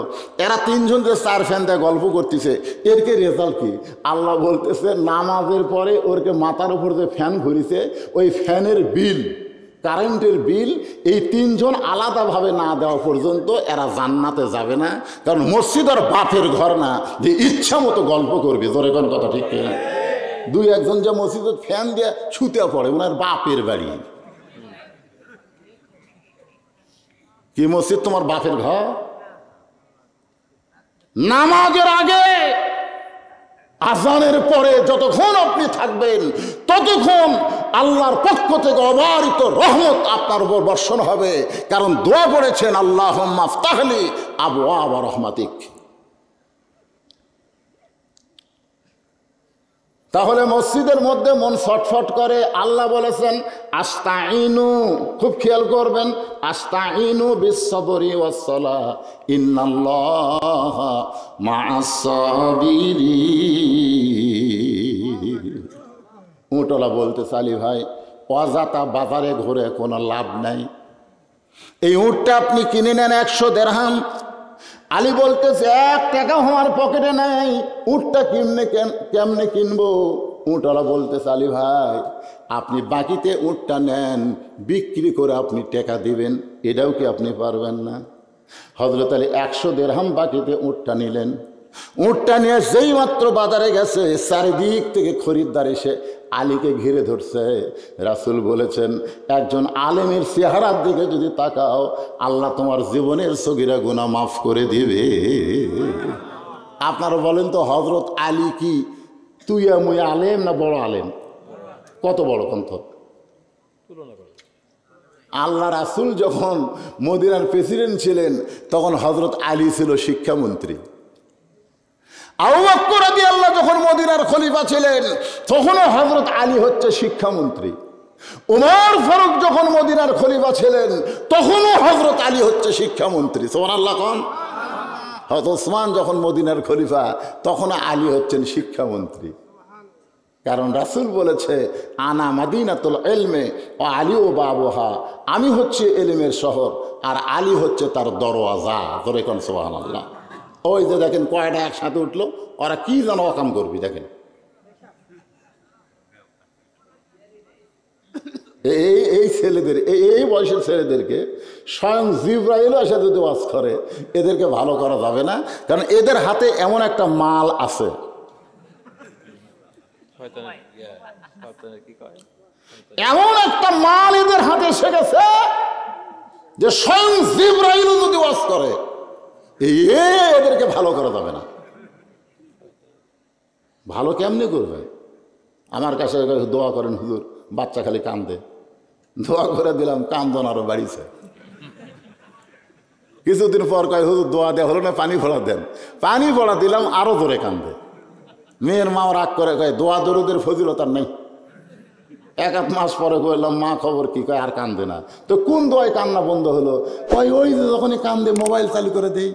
এরা 3 জন যে 4 ফ্যান দিয়ে গল্প করতেছে, এর কি রেজাল্ট কি? আল্লাহ বলতেছে নামাজের পরে ওরকে মাথার উপর যে ফ্যান ঘুরিছে ওই ফ্যানের বিল, কারেন্টের বিল এই 3 জন আলাদাভাবে না দেওয়া পর্যন্ত এরা জান্নাতে যাবে না। কারণ মসজিদ আর বাপের ঘর না যে ইচ্ছা মতো গল্প করবে। ধরে কোন কথা ঠিক না? 2-1 যে মসজিদের ফ্যান দিয়ে ছুতে পড়ে ওনার বাপের বাড়ি। কি মসজিদ তোমার বাপের ঘর? নামাজের আগে আজানের পরে যতক্ষণ আপনি থাকবেন ততক্ষণ আল্লাহর পক্ষ থেকে অবারিত রহমত আপনার উপর বর্ষণ হবে। কারণ দোয়া পড়েছেন আল্লাহুম্মা আফতাহলি আবওয়াবা রাহমাতিক। তাহলে মসজিদের মধ্যে মন ছটফট করে। আল্লাহ বলেছেন আস্তাইনু, খুব খেয়াল করবেন, আস্তাইনু বিস-সাবরি ওয়াস-সালাহ ইন্নাল্লাহা মা'আস-সাবিরিন। উটলা বলতে চালি ভাই অযথা বাজারে ঘুরে কোনো লাভ নাই। এই উটটা আপনি কিনে নেন 100 দিরহাম। আলী বলতেছে 1 টাকা আমার পকেটে নাই, উটটা কেমনে কিনবো? উটওয়ালা বলতেছে আলী ভাই আপনি বাকিতে উটটা নেন, বিক্রি করে আপনি টাকা দিবেন, এটাও কি আপনি পারবেন না? হযরত আলী 100 দিরহাম বাকিতে উটটা নিলেন। উটটা নিয়ে যেই মাত্র বাজারে গেছে চারিদিক থেকে খরিদ্দার এসে আলীকে ঘিরে ধরছে। রাসূল বলেছেন একজন আলেমের চেহারার দিকে যদি তাকাও আল্লাহ তোমার জীবনের সগীরা গুনাহ মাফ করে দিবে। আপনারা বলেন তো হযরত আলী কি তুইয়া মুই আলেম না বড় আলেম? কত বড় কণ্ঠ! আল্লাহ রাসূল যখন মদিনার প্রেসিডেন্ট ছিলেন তখন হযরত আলী ছিল শিক্ষামন্ত্রী। আবু বকর রাদিয়াল্লাহু যখন মদিনার খলিফা ছিলেন তখনও হযরত আলী হচ্ছে শিক্ষামন্ত্রী। উমর ফারুক যখন মদিনার খলিফা ছিলেন তখনও হযরত আলী হচ্ছে শিক্ষামন্ত্রী। সুবহানাল্লাহ কোন। হযরত ওসমান যখন মদিনার খলিফা তখন আলী হচ্ছেন শিক্ষামন্ত্রী। কারণ রাসূল বলেছে আনা মাদিনাতুল ইলমে ওয়া আলী ও বাবুহা, আমি হচ্ছে ইলমের শহর আর আলী হচ্ছে তার দরওয়াজা। ধরে কোন সুবহানাল্লাহ। ওই যে দেখেন কয়টা একসাথে উঠলো, ওরা কি যেন অকাম করবি দেখেন। এই ছেলেদের এই বয়সের ছেলেদেরকে স্বয়ং জিবরাইলও এসে যদি ওয়াজ করে এদেরকে ভালো করা যাবে না, কারণ এদের হাতে এমন একটা মাল আছে। এমন একটা মাল এদের হাতে এসে গেছে যে স্বয়ং জিবরাইলও যদি ওয়াজ করে এদেরকে ভালো করা যাবে না। ভালো কেমনে করবে? আমার কাছে দোয়া করেন হুজুর, বাচ্চা খালি কান্দে, দোয়া করে দিলাম, কান্দন আরো বাড়িছে। কিছুদিন পর কয় হুজুর দোয়া দেওয়া হলো না, পানি ফোড়া দেন। পানি ফোড়া দিলাম, আরো জোরে কান্দে। মেয়ের মাও রাগ করে কয় দোয়া দরুদের ফজিলত আর নেই। এক মাস পরে কইলাম মা খবর কি? কয় আর কান্দে না। তো কোন দোয়ায় কান্না বন্ধ হলো? কয় ওই যে যখনই কান্দে মোবাইল চালু করে দেই।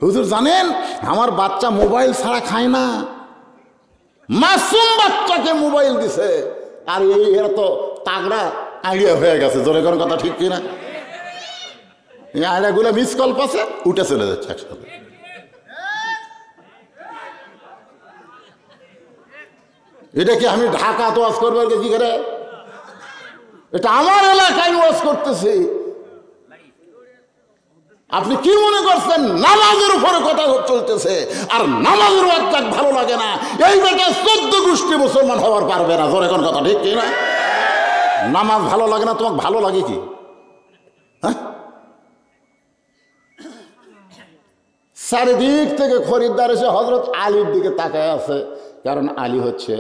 হুজুর জানেন আমার বাচ্চা মোবাইল ছাড়া খায় না, মাসুম বাচ্চাকে মোবাইল দিছে। আর এরা তো তাগড়া আইডিয়া হয়ে গেছে। জোরে কোন কথা ঠিক কিনা? এই আইডিয়াগুলো মিস কল পাশে উঠে চলে যাচ্ছে একসাথে। এটা কি আমি ঢাকা তো ওয়াজ করবো কি করে? এটা আমার এলাকায় ওয়াজ করতেছি। আপনি কি মনে করছেন নামাজের উপরে কথা চলতেছে আর নামাজের ওয়াজ ভালো লাগে না? এই বেটা 14 গোষ্ঠী মুসলমান হওয়ার পারবে না। ধরে কোন কথা ঠিক কি না? নামাজ ভালো লাগে না, তোমাকে ভালো লাগে কি? হ্যাঁ, চারিদিক থেকে খরিদ্দার এসে হযরত আলীর দিকে তাকায় আছে, কারণ আলী হচ্ছে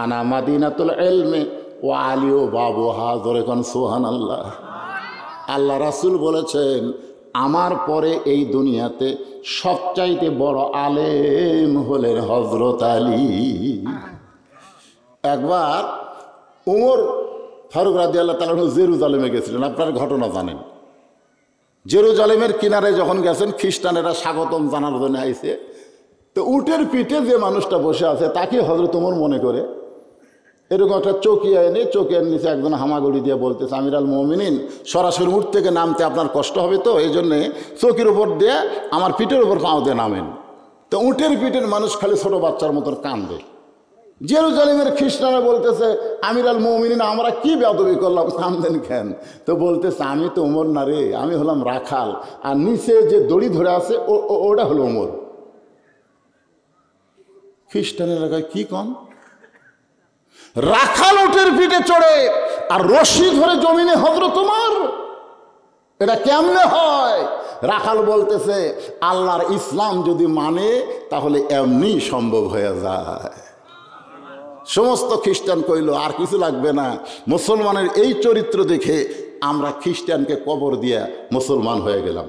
আনা মাদিনাতুল ইলমে ওয়া আলী ও বাবুহা। ধরে কোন সুবহানাল্লাহ। আল্লাহ রাসূল বলেছেন আমার পরে এই দুনিয়াতে সবচাইতে বড় আলেম হলেন হযরত আলী। একবার উমর ফারুক রাদিয়াল্লাহু তাআলা জেরুজালেমে গেছিলেন। আপনার ঘটনা জানেন। জেরুজালেমের কিনারে যখন গেছেন খ্রিস্টানেরা স্বাগতম জানার জন্য আইছে। তো উটের পিঠে যে মানুষটা বসে আছে তাকে হযরত উমর মনে করে এরকম একটা চৌকিয়া এনে চৌকিয়ার নিচে একজন হামাগুড়ি দিয়ে বলতেছে আমিরাল মুমিনিন সরাসরি উঠ থেকে নামতে আপনার কষ্ট হবে, তো এই জন্যে চৌকির উপর দিয়ে আমার পিঠের উপর পাও দিয়ে নামেন। তো উটের পিঠের মানুষ খালি ছোট বাচ্চার মতন কান্দে। জেরুজালেমের খ্রিস্টানরা বলতেছে আমিরাল মুমিনিন আমরা কি বেয়াদবি করলাম, কান্দেন কেন? তো বলতেছে আমি তো উমর না রে, আমি হলাম রাখাল, আর নিচে যে দড়ি ধরে আছে ওটা হলো উমর। খ্রিস্টানেরা কয় কি কম? রাখাল উটের পিঠে চড়ে আর রশি ধরে জমিনে হযরত উমর, এটা কেমনে হয়? রাখাল বলতেছে আল্লাহর ইসলাম যদি মানে তাহলে এমনি সম্ভব হয়ে যায়। সমস্ত খ্রিস্টান কইল আর কিছু লাগবে না, মুসলমানের এই চরিত্র দেখে আমরা খ্রিস্টানকে কবর দিয়া মুসলমান হয়ে গেলাম।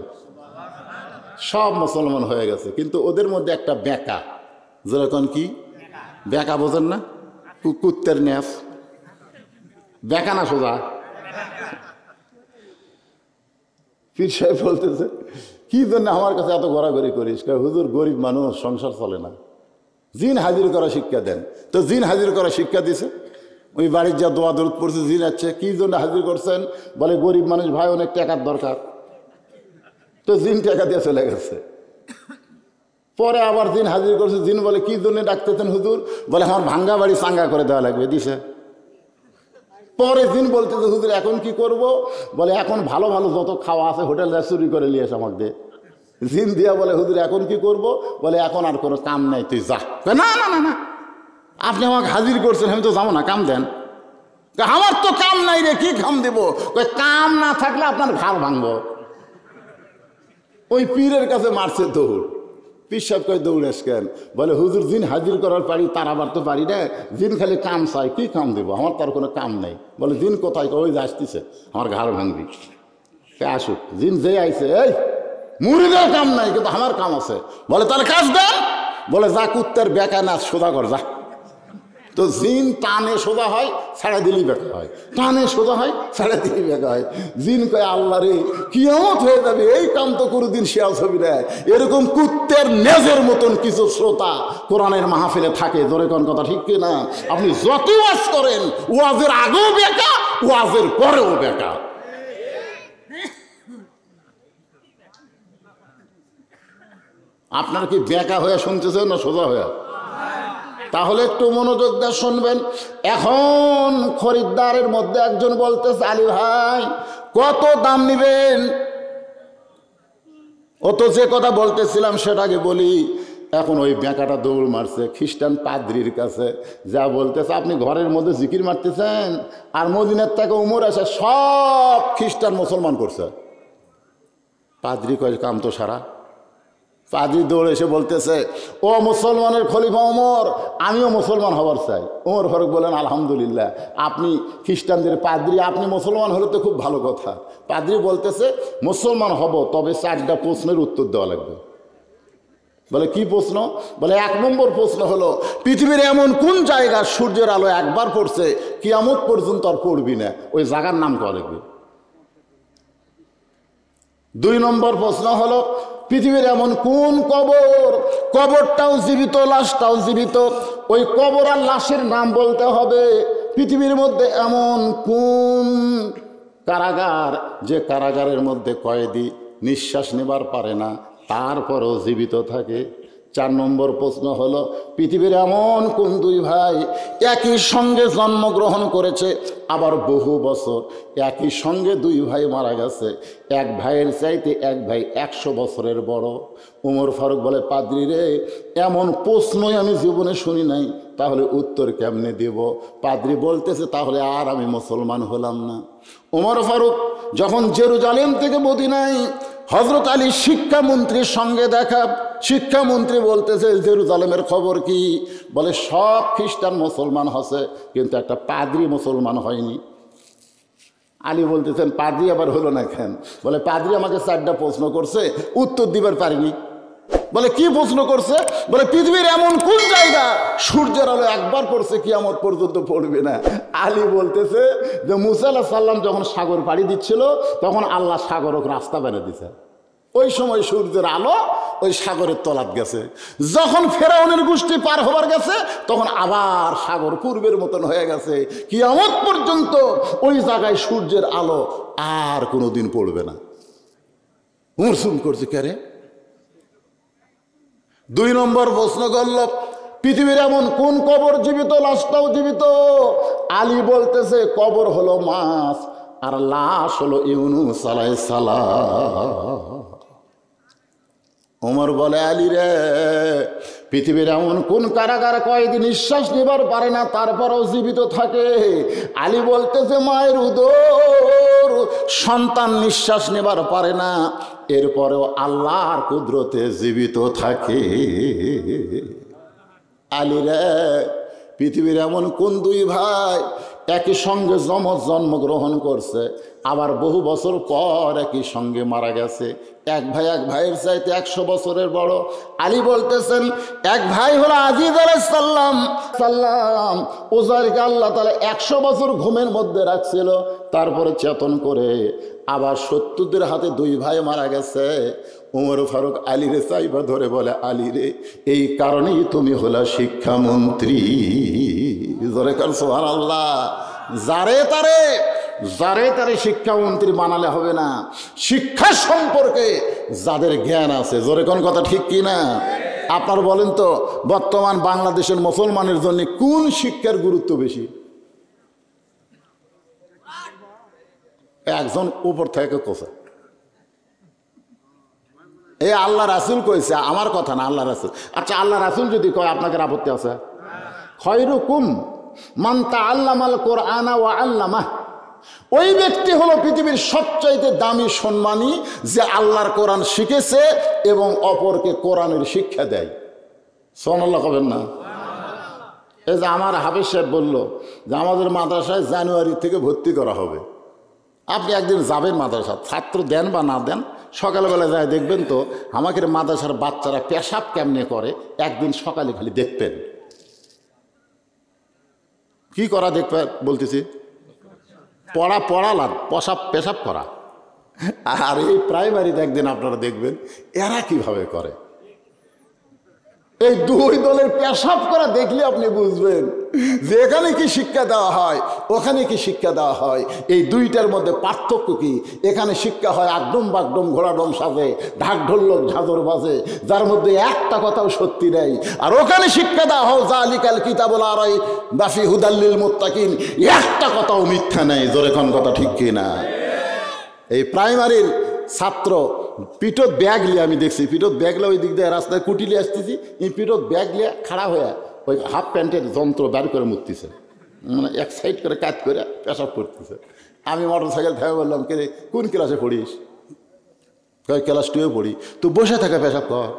সব মুসলমান হয়ে গেছে, কিন্তু ওদের মধ্যে একটা বেকা। যেরকম কি বেকা বোঝেন না? কুত্তের ন্যাস বেকা না সোজা। পীর সাহেব বলতেছে কি জন্য আমার কাছে এত ঘোরাঘুরি করিস? হুজুর গরিব মানুষ, সংসার চলে না, জিন হাজির করা শিক্ষা দেন। তো জিন হাজির করা শিক্ষা দিছে। ওই বাড়ির যা দোয়া দরুদ পড়ছে জিন আছে। কি জন্য হাজির করছেন? বলে গরিব মানুষ ভাই, অনেক টাকার দরকার। তো জিন টাকা দিয়ে চলে গেছে। পরে আবার জিন হাজির করছে। জিন বলে কি জন্য ডাকতেছেন হুজুর? বলে আমার ভাঙ্গা বাড়ি চাঙ্গা করে দেওয়া লাগবে, দিছে। পরে জিন বলতেছে হুজুর এখন কি করব? বলে এখন ভালো ভালো যত খাওয়া আছে হোটেল চুরি করে নিয়ে এসে আমাকে দে। জিন দিয়া বলে হুজুর এখন কি করব? বলে এখন আর কোনো কাম নাই, তুই যা। না না না না, আপনি আমাকে হাজির করছেন, আমি তো যাবো না, কাম দেন। আমার তো কাম নাই রে, কি কাম দেব? কাম না থাকলে আপনার ঘাড় ভাঙবো। ওই পীরের কাছে মারছে দৌড়। পীর সাহেব কয় দৌড়েস কেন? বলে হুজুর জিন হাজির করার পারি, তার আবার তো পারি না। জিন খালি কাম চাই, কি কাম দেবো? আমার তার কোনো কাম নেই। বলে জিন কোথায়? ওই যে আসতেছে, আমার ঘাড় ভাঙবি। আসুক, জিন যে আইছে, এই মুড়িদের কাম নাই কিন্তু আমার কাম আছে। বলে তাহলে কাজ দেন। বলে যা কুত্তের বেকা না সোজা কর যা। তো জিন টানে সোজা হয়, ছেড়ে দিলেই বেকা হয়, টানে সোজা হয়, ছেড়ে দিলেই বেকা হয়। জিন কয় আল্লাহ রে, কিয়ামত হয়ে যাবে, এই কাম তো কোনোদিন শিয়াল ছবি দেয়। এরকম কুত্তের নেজের মতন কিছু শ্রোতা কোরআনের মাহফিলে থাকে। জোরে কোন কথা ঠিক কিনা? আপনি যত ওয়াজ করেন, ওয়াজের আগেও বেকা, ওয়াজের পরেও বেকা। আপনার কি বেকা হয়ে শুনতেছেন না সোজা হয়ে? তাহলে একটু মনোযোগ দিয়ে শুনবেন। এখন খরিদ্দারের মধ্যে একজন বলতেছে, আলী ভাই কত দাম নিবেন? ও তো যে কথা বলতেছিলাম সেটাকে বলি। এখন ওই বেকাটা দৌড় মারছে খ্রিস্টান পাদ্রির কাছে, যা বলতেছে আপনি ঘরের মধ্যে জিকির মারতেছেন আর মদিনার থেকে উমর আসে সব খ্রিস্টান মুসলমান করছে। পাদ্রি কয় কাম তো সারা। পাদ্রি দৌড়ে এসে বলতেছে, ও মুসলমানের খলিফা ওমর, আমিও মুসলমান হবার চাই। ওমর ফারুক বলেন, আলহামদুলিল্লাহ, আপনি খ্রিস্টানদের পাদ্রি, আপনি মুসলমান হলে তো খুব ভালো কথা। পাদ্রি বলতেছে, মুসলমান হব, তবে 4টা প্রশ্নের উত্তর দেওয়া লাগবে। বলে কি প্রশ্ন? বলে 1 নম্বর প্রশ্ন হলো, পৃথিবীর এমন কোন জায়গা সূর্যের আলো একবার পড়ছে কিয়ামত পর্যন্ত আর পড়বি না, ওই জায়গার নাম কওয়া লাগবে। 2 নম্বর প্রশ্ন হলো, পৃথিবীর এমন কোন কবর, কবরটাও জীবিত, লাশটাও জীবিত, ওই কবর আর লাশের নাম বলতে হবে। পৃথিবীর মধ্যে এমন কোন কারাগার, যে কারাগারের মধ্যে কয়েদি নিঃশ্বাস নেবার পারে না, তারপরও জীবিত থাকে। 4 নম্বর প্রশ্ন হলো, পৃথিবীর এমন কোন 2 ভাই একই সঙ্গে জন্মগ্রহণ করেছে, আবার বহু বছর একই সঙ্গে 2 ভাই মারা গেছে, এক ভাইয়ের চাইতে এক ভাই 100 বছরের বড়। ওমর ফারুক বলে, পাদ্রি রে, এমন প্রশ্নই আমি জীবনে শুনি নাই, তাহলে উত্তর কেমনে দেব? পাদ্রি বলতেছে, তাহলে আর আমি মুসলমান হলাম না। ওমর ফারুক যখন জেরুজালেম থেকে মদিনায় হজরত আলী শিক্ষামন্ত্রীর সঙ্গে দেখা, শিক্ষামন্ত্রী বলতেছে, জেরুজালেমের খবর কি? বলে সব খ্রিস্টান মুসলমান হচ্ছে, কিন্তু একটা পাদ্রি মুসলমান হয়নি। আলী বলতেছেন, পাদ্রি আবার হলো না কেন? বলে পাদ্রি আমাকে 4টা প্রশ্ন করছে, উত্তর দিবার পারিনি। বলে কি প্রশ্ন করছে? বলে পৃথিবীর এমন কোন জায়গা সূর্যের আলো একবার পড়ছে কিয়ামত পর্যন্ত পড়বে না। আলী বলতেছে যে মুসা আলাইহিস সালাম যখন সাগর পাড়ি দিচ্ছিল, তখন আল্লাহ সাগরক রাস্তা বানিয়ে দিছে। ওই সময় সূর্যের আলো ওই সাগরের তলাত গেছে। যখন ফেরাউনের গোষ্ঠী পার হবার গেছে, তখন আবার সাগর পূর্বের মতন হয়ে গেছে। কিয়ামত পর্যন্ত ওই জায়গায় সূর্যের আলো আর কোনোদিন পড়বে না। হুমসুম করছে কে রে? 2 নম্বর প্রশ্ন করল, পৃথিবীর এমন কোন কবর জীবিত, লাশটাও জীবিত? আলী বলতেছে, কবর হলো মাছ আর লাশ হলো ইউনূস আলাইহিস সালাম। ওমর বলে, আলী রে, পৃথিবীর এমন কোন কারাগার কয়েদি নিঃশ্বাস নেবার পারে না, তারপরেও জীবিত থাকে? আলী বলতেছে, মায়ের উদর সন্তান নিঃশ্বাস নেবার পারে না, এরপরেও আল্লাহর কুদরতে জীবিত থাকে। আলী রে, পৃথিবীর এমন কোন 2 ভাই একই সঙ্গে জন্মগ্রহণ করছে, আবার বহু বছর পর একই সঙ্গে মারা গেছে, এক ভাই এক ভাইয়ের চাইতে 100 বছরের বড়? আলী বলতেছেন, এক ভাই হলো আজিজ আলাইহিস সালাম, ওজারকে আল্লাহ তাআলা 100 বছর ঘুমের মধ্যে রাখছিল, তারপরে চেতন করে আবার শত্রুদের হাতে 2 ভাই মারা গেছে। ওমর ফারুক আলীরে চাইবা ধরে বলে, আলী রে, এই কারণেই তুমি হলা শিক্ষামন্ত্রী। জোরে কার সুবহানাল্লাহ। যারে তারে শিক্ষামন্ত্রী বানালে হবে না, শিক্ষা সম্পর্কে যাদের জ্ঞান আছে। জোরে কোন কথা ঠিক কি না? আপনার বলেন তো, বর্তমান বাংলাদেশের মুসলমানের জন্য কোন শিক্ষার গুরুত্ব বেশি? একজন উপর থেকে কোসা, এই আল্লাহ রাসূল কইছে, আমার কথা না, আল্লাহ রাসূল। আচ্ছা, আল্লাহ রাসূল যদি কয় আপনাদের আপত্তি আছে? খয়রুকুম মান তাআল্লামাল কোরআনা ওয়া আল্লামাহ। ওই ব্যক্তি হলো পৃথিবীর সবচাইতে দামি সম্মানী, যে আল্লাহর কোরআন শিখেছে এবং অপরকে কোরআনের শিক্ষা দেয়। সুবহানাল্লাহ কবেন না? এই যে আমার হাফেজ সাহেব বলল যে আমাদের মাদ্রাসায় জানুয়ারি থেকে ভর্তি করা হবে। আপনি একদিন যাবেন মাদ্রাসা, ছাত্র দেন বা না দেন, সকালবেলা যায় দেখবেন তো আমাদের মাদ্রাসার বাচ্চারা পেশাব কেমনে করে, একদিন সকালে খালি দেখবেন। কি করা দেখবে বলতেছি, পড়ালাম পেশাব করা। আর এই প্রাইমারিতে একদিন আপনারা দেখবেন এরা কিভাবে করে। এই দুই দলের পেশাব করা দেখলে আপনি বুঝবেন যে এখানে কি শিক্ষা দেওয়া হয়, ওখানে কি শিক্ষা দেওয়া হয়, এই দুইটার মধ্যে পার্থক্য কি। এখানে শিক্ষা হয় আগডম বাগডম ঘোড়াডম সাজে, ঢাক ঢোলক ঝাঁঝর বাজে, যার মধ্যে একটা কথাও সত্যি নেই। আর ওখানে শিক্ষা দেওয়া হয় জালিকাল কিতাবুল আরাই বাফি হুদাল্লিল মুত্তাকিন, একটা কথাও মিথ্যা নেই। জোরে কোন কথা ঠিক কি না? এই প্রাইমারির ছাত্র পিঠত ব্যাগ লিয়ে, আমি দেখছি পিঠত ব্যাগ লিয়ে ওই দিক দিয়ে রাস্তায় কুটিলে আসতেছি, এই পিঠত ব্যাগ লিয়ে খাড়া হয়ে ওই হাফ প্যান্টের যন্ত্র বের করে মুততেছে, মানে এক সাইড করে কাজ করে পেশাব করতেছে। আমি মোটর সাইকেল থেকে বললাম, কে রে কোন ক্লাসে পড়িস? ক্লাস 2-এ পড়ি। তো বসে থাকা পেশাব কর,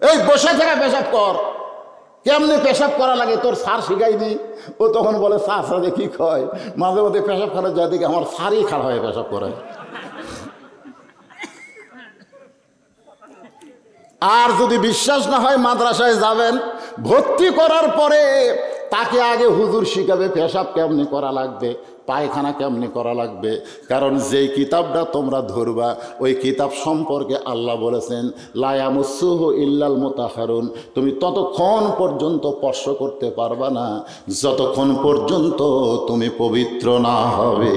এই বসে থাকা পেশাব কর। কেমনে পেশাব করা লাগে তোর স্যার শিখাইনি? ও তখন বলে স্যার সাথে কি কয়, মাঝে মাঝে পেশাব করার যায় দেখে আমার স্যারই খাড়া হয়ে পেশাব করে। আর যদি বিশ্বাস না হয় মাদ্রাসায় যাবেন, ভর্তি করার পরে তাকে আগে হুজুর শিখাবে পেশাব কেমনি করা লাগবে, পায়খানা কেমনি করা লাগবে। কারণ যেই কিতাবটা তোমরা ধরবা ওই কিতাব সম্পর্কে আল্লাহ বলেছেন লা ইয়ামাসসুহু ইল্লাল মুতাহহারুন, তুমি ততক্ষণ পর্যন্ত স্পর্শ করতে পারবা না যতক্ষণ পর্যন্ত তুমি পবিত্র না হবে।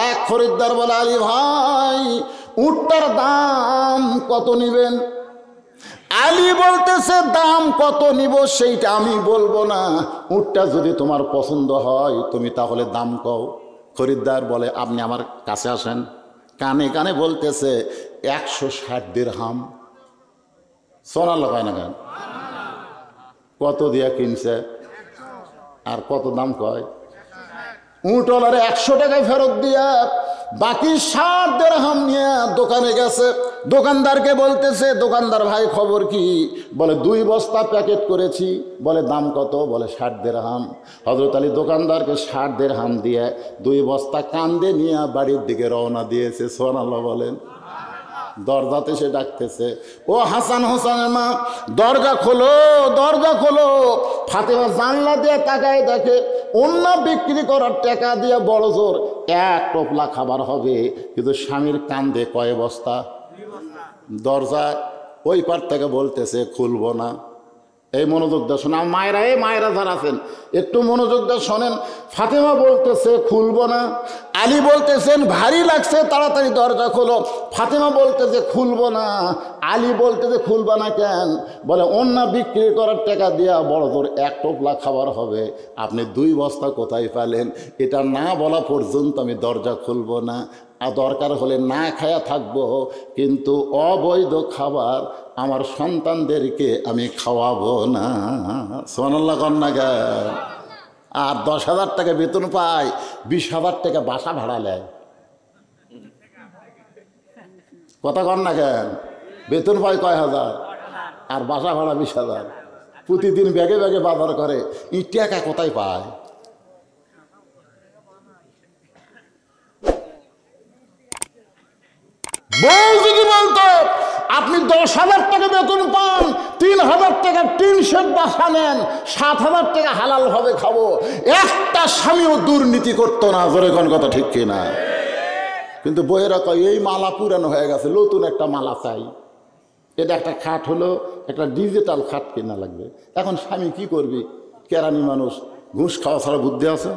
এক খরিদ্দার বলে, আলী ভাই উটটার দাম কত নিবেন? আলী বলতেছে দাম কত নিব সেইটা আমি বলবো না, উটটা যদি তোমার পছন্দ হয় তুমি তাহলে দাম কও। খরিদ্দার বলে আপনি আমার কাছে আসেন। কানে কানে বলতেছে 160 দিরহাম। সোনা লাগায় না কেন? কত দিয়া কিনছে আর কত দাম কয়? উটওয়ালারে 100 টাকায় ফেরত দিয়া বাকি 60 দিরহাম নিয়ে দোকানে গেছে। দোকানদারকে বলতেছে, দোকানদার ভাই খবর কি? বলে 2 বস্তা প্যাকেট করেছি। বলে দাম কত? বলে 60 দিরহাম। হযরত আলী দোকানদারকে 60 দিরহাম দিয়ে 2 বস্তা কান্দে নিয়ে বাড়ির দিকে রওনা দিয়েছে। সুবহানাল্লাহ বলেন। দরজাতে সে ডাকতেছে, ও হাসান হোসেনের মা দরজা খোলো, দরজা খোলো। ফাতেমা জানলা দিয়ে তাকায় দেখে অন্য বিক্রি করার টাকা দিয়ে বড় জোর 1 টোপলা খাবার হবে, কিন্তু স্বামীর কান্দে কয় বস্তা। দরজা ওই পার থেকে বলতেছে খুলবো না। এই মনোযোগ দিয়ে শোনা মায়েরা, এই মায়েরা যারা আছেন একটু মনোযোগ দিয়ে শোনেন। ফাতেমা বলতেছে খুলবো না। আলী বলতেছেন ভারী লাগছে তাড়াতাড়ি দরজা খোলো। ফাতেমা বলতেছে খুলবো না। আলী বলতেছে খুলবা না কেন? বলে অন্য বিক্রি করার টাকা দিয়া বড় জোর 1 টোপলা খাবার হবে, আপনি 2 বস্তা কোথায় পেলেন? এটা না বলা পর্যন্ত আমি দরজা খুলবো না। আর দরকার হলে না খায়া থাকবো, কিন্তু অবৈধ খাবার আমার সন্তানদেরকে আমি খাওয়াবো না। সুবহানাল্লাহ কন্যা গা। আর 10,000 টাকা বেতন পায়, 20,000 টাকা বাসা ভাড়া নেয়। কথা কন্যা কেন? বেতন পায় কয় হাজার আর বাসা ভাড়া 20,000। প্রতিদিন ব্যাগে ব্যাগে বাজার করে, এই টাকা কোথায় পায়? বউ যদি বলতো আপনি 10,000 টাকা বেতন পান, 3,000 টাকা টিন শেড বাসা নেন, 7,000 টাকা হালাল ভাবে খাবো, একটা স্বামীও দুর্নীতি করতো না। জোরে কোন কথা ঠিক কিনা? কিন্তু বইয়েরা কয় এই মালা পুরানো হয়ে গেছে, নতুন একটা মালা চাই। এটা একটা খাট হলো, একটা ডিজিটাল খাট কেনা লাগবে। এখন স্বামী কি করবি? কেরানি মানুষ, ঘুষ খাওয়া ছাড়া বুদ্ধি আছে?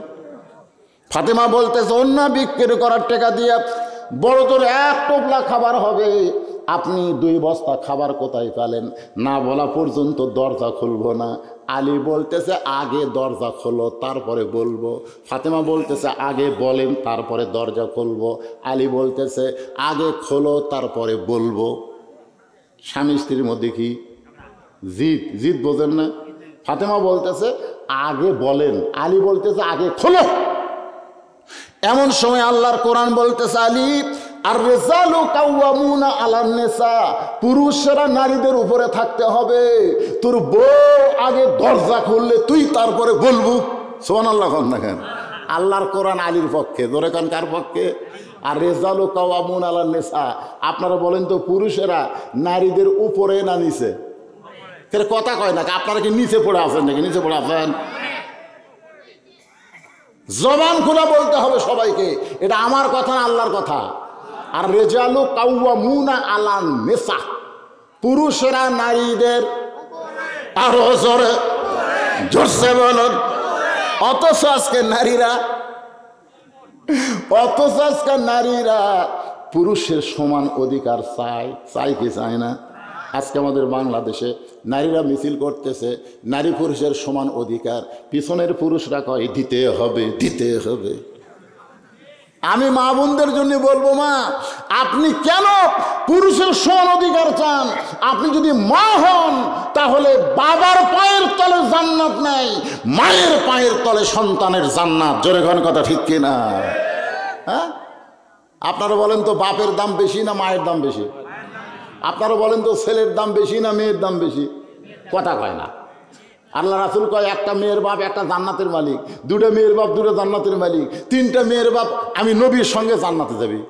ফাতেমা বলতেছে অন্য বিক্রি করার টাকা দিয়ে বড় তোর 1 টোপলা খাবার হবে, আপনি 2 বস্তা খাবার কোথায় পেলেন? না বলা পর্যন্ত দরজা খুলবো না। আলী বলতেছে আগে দরজা খোলো তারপরে বলবো। ফাতেমা বলতেছে আগে বলেন তারপরে দরজা খুলবো। আলী বলতেছে আগে খোলো তারপরে বলবো। স্বামী স্ত্রীর মধ্যে কি জিদ? জিদ বোঝেন না? ফাতেমা বলতেছে আগে বলেন, আলী বলতেছে আগে খোলো। এমন সময় আল্লাহর কোরআন বলতেছে আলী আর রিজালু কাওয়ামুনা আলান নিসা, পুরুষরা নারীদের উপরে থাকতে হবে। তোর বউ আগে দরজা খুললে তুই তারপরে বলবো। সুবহানাল্লাহ না কেন? আল্লাহর কোরআন আলীর পক্ষে। ধরে কান কার পক্ষে? আর রিজালু কাওয়ামুনা আলান নিসা, আপনারা বলেন তো পুরুষেরা নারীদের উপরে না নিচে? কথা কয় না, আপনারা কি নিচে পড়ে আছেন নাকি? নিচে পড়ে আছেন? জবান খোলা বলতে হবে সবাইকে, এটা আমার কথা না আল্লাহর কথা। আর রেজালু কাওয়ামুনা আলান নিসা, পুরুষেরা নারীদের আরো জোরে জোরসে বলুন। অথচ আজকে নারীরা পুরুষের সমান অধিকার চাই কি চায় না? আজকে আমাদের বাংলাদেশে নারীরা মিছিল করতেছে নারী পুরুষের সমান অধিকার, পিছনের পুরুষরা কয় দিতে হবে দিতে হবে। আমি মা বোনদের জন্য বলবো, মা আপনি কেন পুরুষের সমান অধিকার চান? আপনি যদি মা হন তাহলে বাবার পায়ের তলে জান্নাত নাই, মায়ের পায়ের তলে সন্তানের জান্নাত। জোরে কোন কথা ঠিক কিনা? হ্যাঁ, আপনারা বলেন তো বাপের দাম বেশি না মায়ের দাম বেশি? আপনারা বলেন তো ছেলের দাম বেশি না মেয়ের দাম বেশি? কথা কয় না। আল্লাহ রাসূল কয় একটা মেয়ের বাপ একটা জান্নাতের মালিক, দুটো মেয়ের বাপ দুটো জান্নাতের মালিক, তিনটা মেয়ের বাপ আমি নবীর সঙ্গে জান্নাতে যাবি।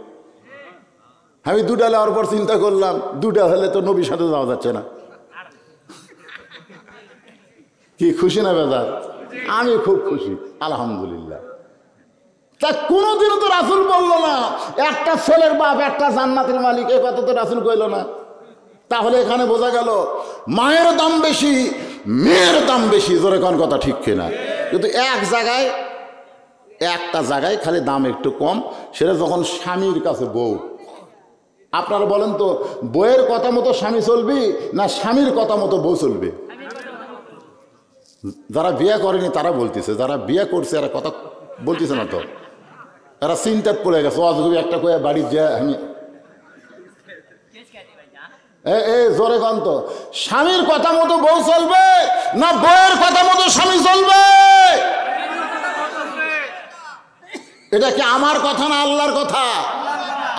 আমি দুটা নেওয়ার পর চিন্তা করলাম দুটা হলে তো নবীর সাথে যাওয়া যাচ্ছে না। কি খুশি না বেজার? আমি খুব খুশি আলহামদুলিল্লাহ। তা কোনোদিনও তো রাসূল বললো না একটা ছেলের বাপ একটা জান্নাতের মালিক, এ কথা তো রাসূল কইল না। তাহলে এখানে বোঝা গেল মায়ের দাম বেশি মেয়ের দাম বেশি। জোরে কোন কথা ঠিক কিনা? কিন্তু একটা জায়গায় খালি দাম একটু কম, সেটা যখন স্বামীর কাছে বউ। আপনারা বলেন তো বউয়ের কথা মতো স্বামী চলবি না স্বামীর কথা মতো বউ চলবে? যারা বিয়ে করেনি তারা বলতেছে, যারা বিয়ে করছে এরা কথা বলতেছে না তো, এরা চিন্তাত পড়ে গেছে। অজগবি একটা কয়ে বাড়ির যে আমি জোরে গন্ত স্বামীর কথা মতো বউ চলবে না বউয়ের কথা মতো স্বামী চলবে? এটা কি আমার কথা না আল্লাহর কথা?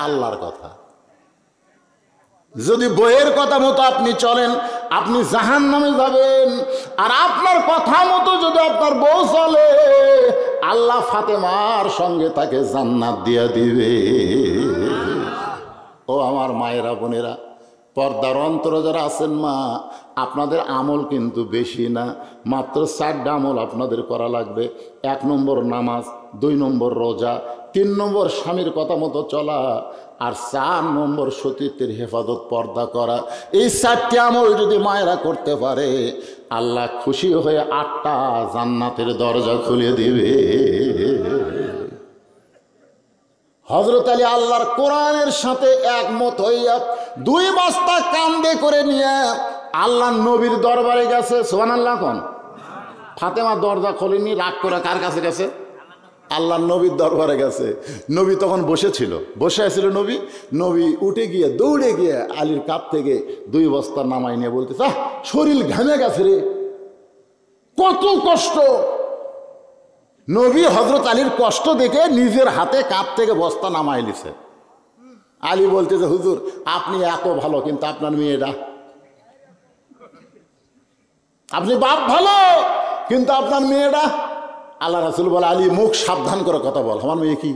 আল্লাহর কথা। যদি বউয়ের কথা মতো আপনি চলেন আপনি জাহান্নামে যাবেন, আর আপনার কথা মতো যদি আপনার বউ চলে আল্লাহ ফাতেমার সঙ্গে তাকে জান্নাত দিয়ে দিবে। ও আমার মায়েরা বোনেরা, পর্দার অন্তরে যারা আছেন মা, আপনাদের আমল কিন্তু বেশি না, মাত্র 4টা আমল আপনাদের করা লাগবে। 1 নম্বর নামাজ, 2 নম্বর রোজা, 3 নম্বর স্বামীর কথা মতো চলা, আর 4 নম্বর সতীত্বের হেফাজত পর্দা করা। এই 4টি আমল যদি মায়েরা করতে পারে আল্লাহ খুশি হয়ে 8টা জান্নাতের দরজা খুলে দিবে। হযরত আলী আল্লাহর কোরআনের সাথে একমত হইয়া 2 বস্তা কান্দে করে নিয়ে আল্লাহ নবীর দরবারে গেছে। সুবহানাল্লাহ কোন? ফাতেমা দরজা খোলেনি, রাগ করে কার কাছে গেছে? আল্লাহ নবীর দরবারে গেছে। নবী তখন বসে আছিল। নবী উঠে গিয়ে দৌড়ে গিয়ে আলীর কাপ থেকে 2 বস্তা নামাই নিয়ে বলতেছে, শরীর ঘামে গেছে রে, কত কষ্ট। নবী হযরত আলীর কষ্ট দেখে নিজের হাতে কাপ থেকে বস্তা নামাই নিছে। আলী বলতেছে, হুজুর আপনি এত ভালো কিন্তু আপনার মেয়েটা, আপনি বাপ ভালো কিন্তু আপনার মেয়েটা। আল্লাহ রাসূল বলে, আলী মুখ সাবধান করে কথা বল, আমার মেয়ে কি?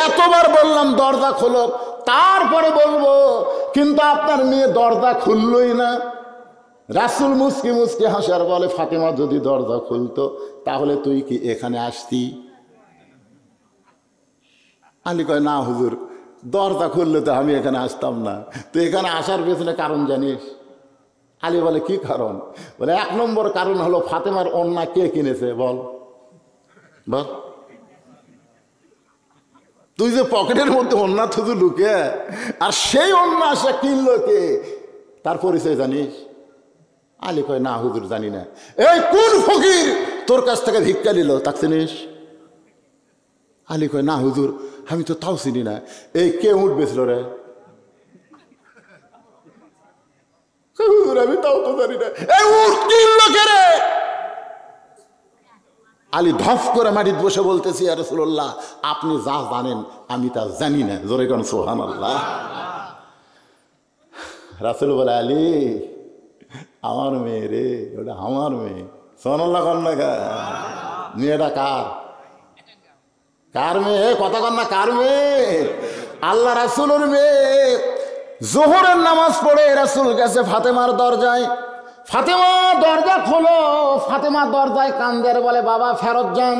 এতবার বললাম দরজা খোলো, তারপরে বলবো, কিন্তু আপনার মেয়ে দরজা খুললই না। রাসূল মুস্কি মুস্কি হাসার বলে, ফাতেমা যদি দরজা খুলতো তাহলে তুই কি এখানে আসতি? আলী কয়, না হুজুর, দরজা খুললে তো আমি এখানে আসতাম না। তো এখানে আসার পেছনে কারণ জানিস? আলী বলে, কি কারণ? বলে, 1 নম্বর কারণ হলো ফাতেমার ওড়না কে কিনেছে? বল বল। তুই যে পকেটের মধ্যে ওড়না থুতু লুকে, আর সেই ওড়না সে কিনলো কে, তার পরিচয় জানিস? আলী কয়, না হুজুর জানি না। এই কোন ফকির তোর কাছ থেকে ভিক্ষা নিল, তাকে চিনিস? আলী কয়, না হুজুর আমি তো তাও চিনি না। এই কে উঠ বেচল রে? হুজুর আমি তাও তো জানি না। এই উঠ কিনলো কে রে? আলী ধফ করে মাটিতে বসে বলতেছি, ইয়া রাসূলুল্লাহ আপনি যা জানেন আমি তা জানি না। জোরে কোন সুবহানাল্লাহ। রাসূল বলে, আলী আমার মেয়ে রে, ওটা আমার মেয়ে। সুবহানাল্লাহ কন না? মেয়েটা কার? কার মেয়ে? কথা কন না, কার মেয়ে? আল্লাহ রাসূলের মেয়ে। জোহরের নামাজ পড়ে রাসূল গেছে ফাতেমার দরজায়। ফাতেমা দরজা খোলো। ফাতেমা দরজায় কান্দের, বলে বাবা ফেরত যান।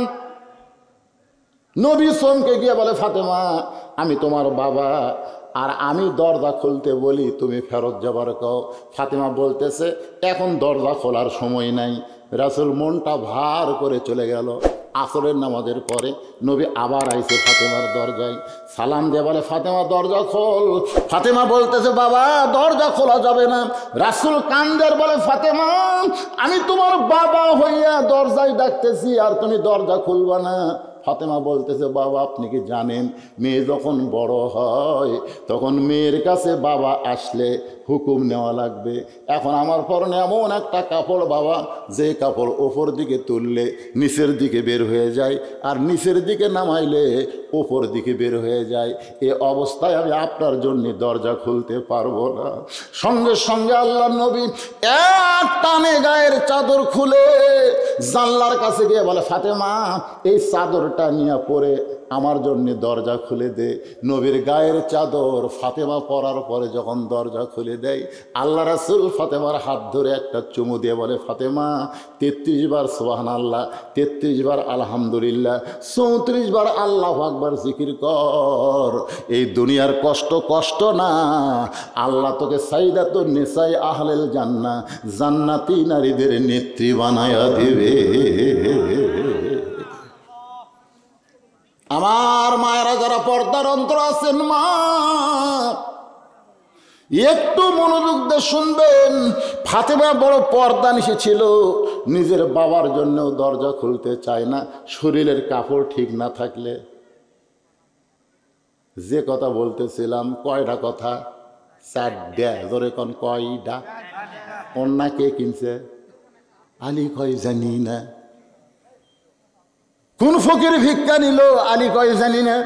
নবী চমকে গিয়ে বলে ফাতেমা আমি তোমার বাবা, আর আমি দরজা খুলতে বলি তুমি ফেরত যাবার কও। ফাতেমা বলতেছে এখন দরজা খোলার সময় নাই। রাসূল মনটা ভার করে চলে গেল। আসরের নামাজের পরে নবী আবার আইছে ফাতেমার দরজায়, সালাম দিয়ে বলে ফাতেমা দরজা খোল। ফাতেমা বলতেছে বাবা দরজা খোলা যাবে না। রাসূল কান্দের, বলে ফাতেমা আমি তোমার বাবা হইয়া দরজায় ডাকতেছি আর তুমি দরজা খুলবা না। ফাতেমা বলতেছে বাবা আপনি কি জানেন মেয়ে যখন বড় হয় তখন মেয়ের কাছে বাবা আসলে হুকুম নেওয়া লাগবে। এখন আমার পরনে এমন একটা কাপড় বাবা, যে কাপড় ওপর দিকে তুললে নিচের দিকে বের হয়ে যায় আর নিচের দিকে নামাইলে ওপর দিকে বের হয়ে যায়। এ অবস্থায় আমি আপনার জন্য দরজা খুলতে পারবো না। সঙ্গে সঙ্গে আল্লাহর নবী এক টানে গায়ের চাদর খুলে জানলার কাছে গিয়ে বলে ফাতেমা এই চাদরটা নিয়ে পরে আমার জন্য দরজা খুলে দে। নবীর গায়ের চাদর ফাতেমা পরার পরে যখন দরজা খুলে দেয়, আল্লাহ রাসূল ফাতেমার হাত ধরে একটা চুমু দিয়ে বলে ফাতেমা ৩৩ বার সুবহানাল্লাহ, ৩৩ বার আলহামদুলিল্লাহ, ৩৪ বার আল্লাহু আকবার জিকির কর। এই দুনিয়ার কষ্ট কষ্ট না, আল্লাহ তোকে সাইদাতুন নিসাই আহলেল জান্নাহ, জান্নাতি নারীদের নেত্রী বানায়া দিবে। আমার মায়েরা যারা পর্দার অন্তর আছেন মা একটু মনোযোগ দিয়ে শুনবেন। ফাতেমা বড় পর্দা নিশে ছিল, নিজের বাবার জন্যও দরজা খুলতে চায় না শরীরের কাপড় ঠিক না থাকলে। যে কথা বলতেছিলাম কয়টা কথা, 4টা, ধরে কোন কয়টা? অন্যা কে কিনছে? আলী কয় জানি না। কোন ফকির ভিক্ষা নিল? আলী কয় জানি না।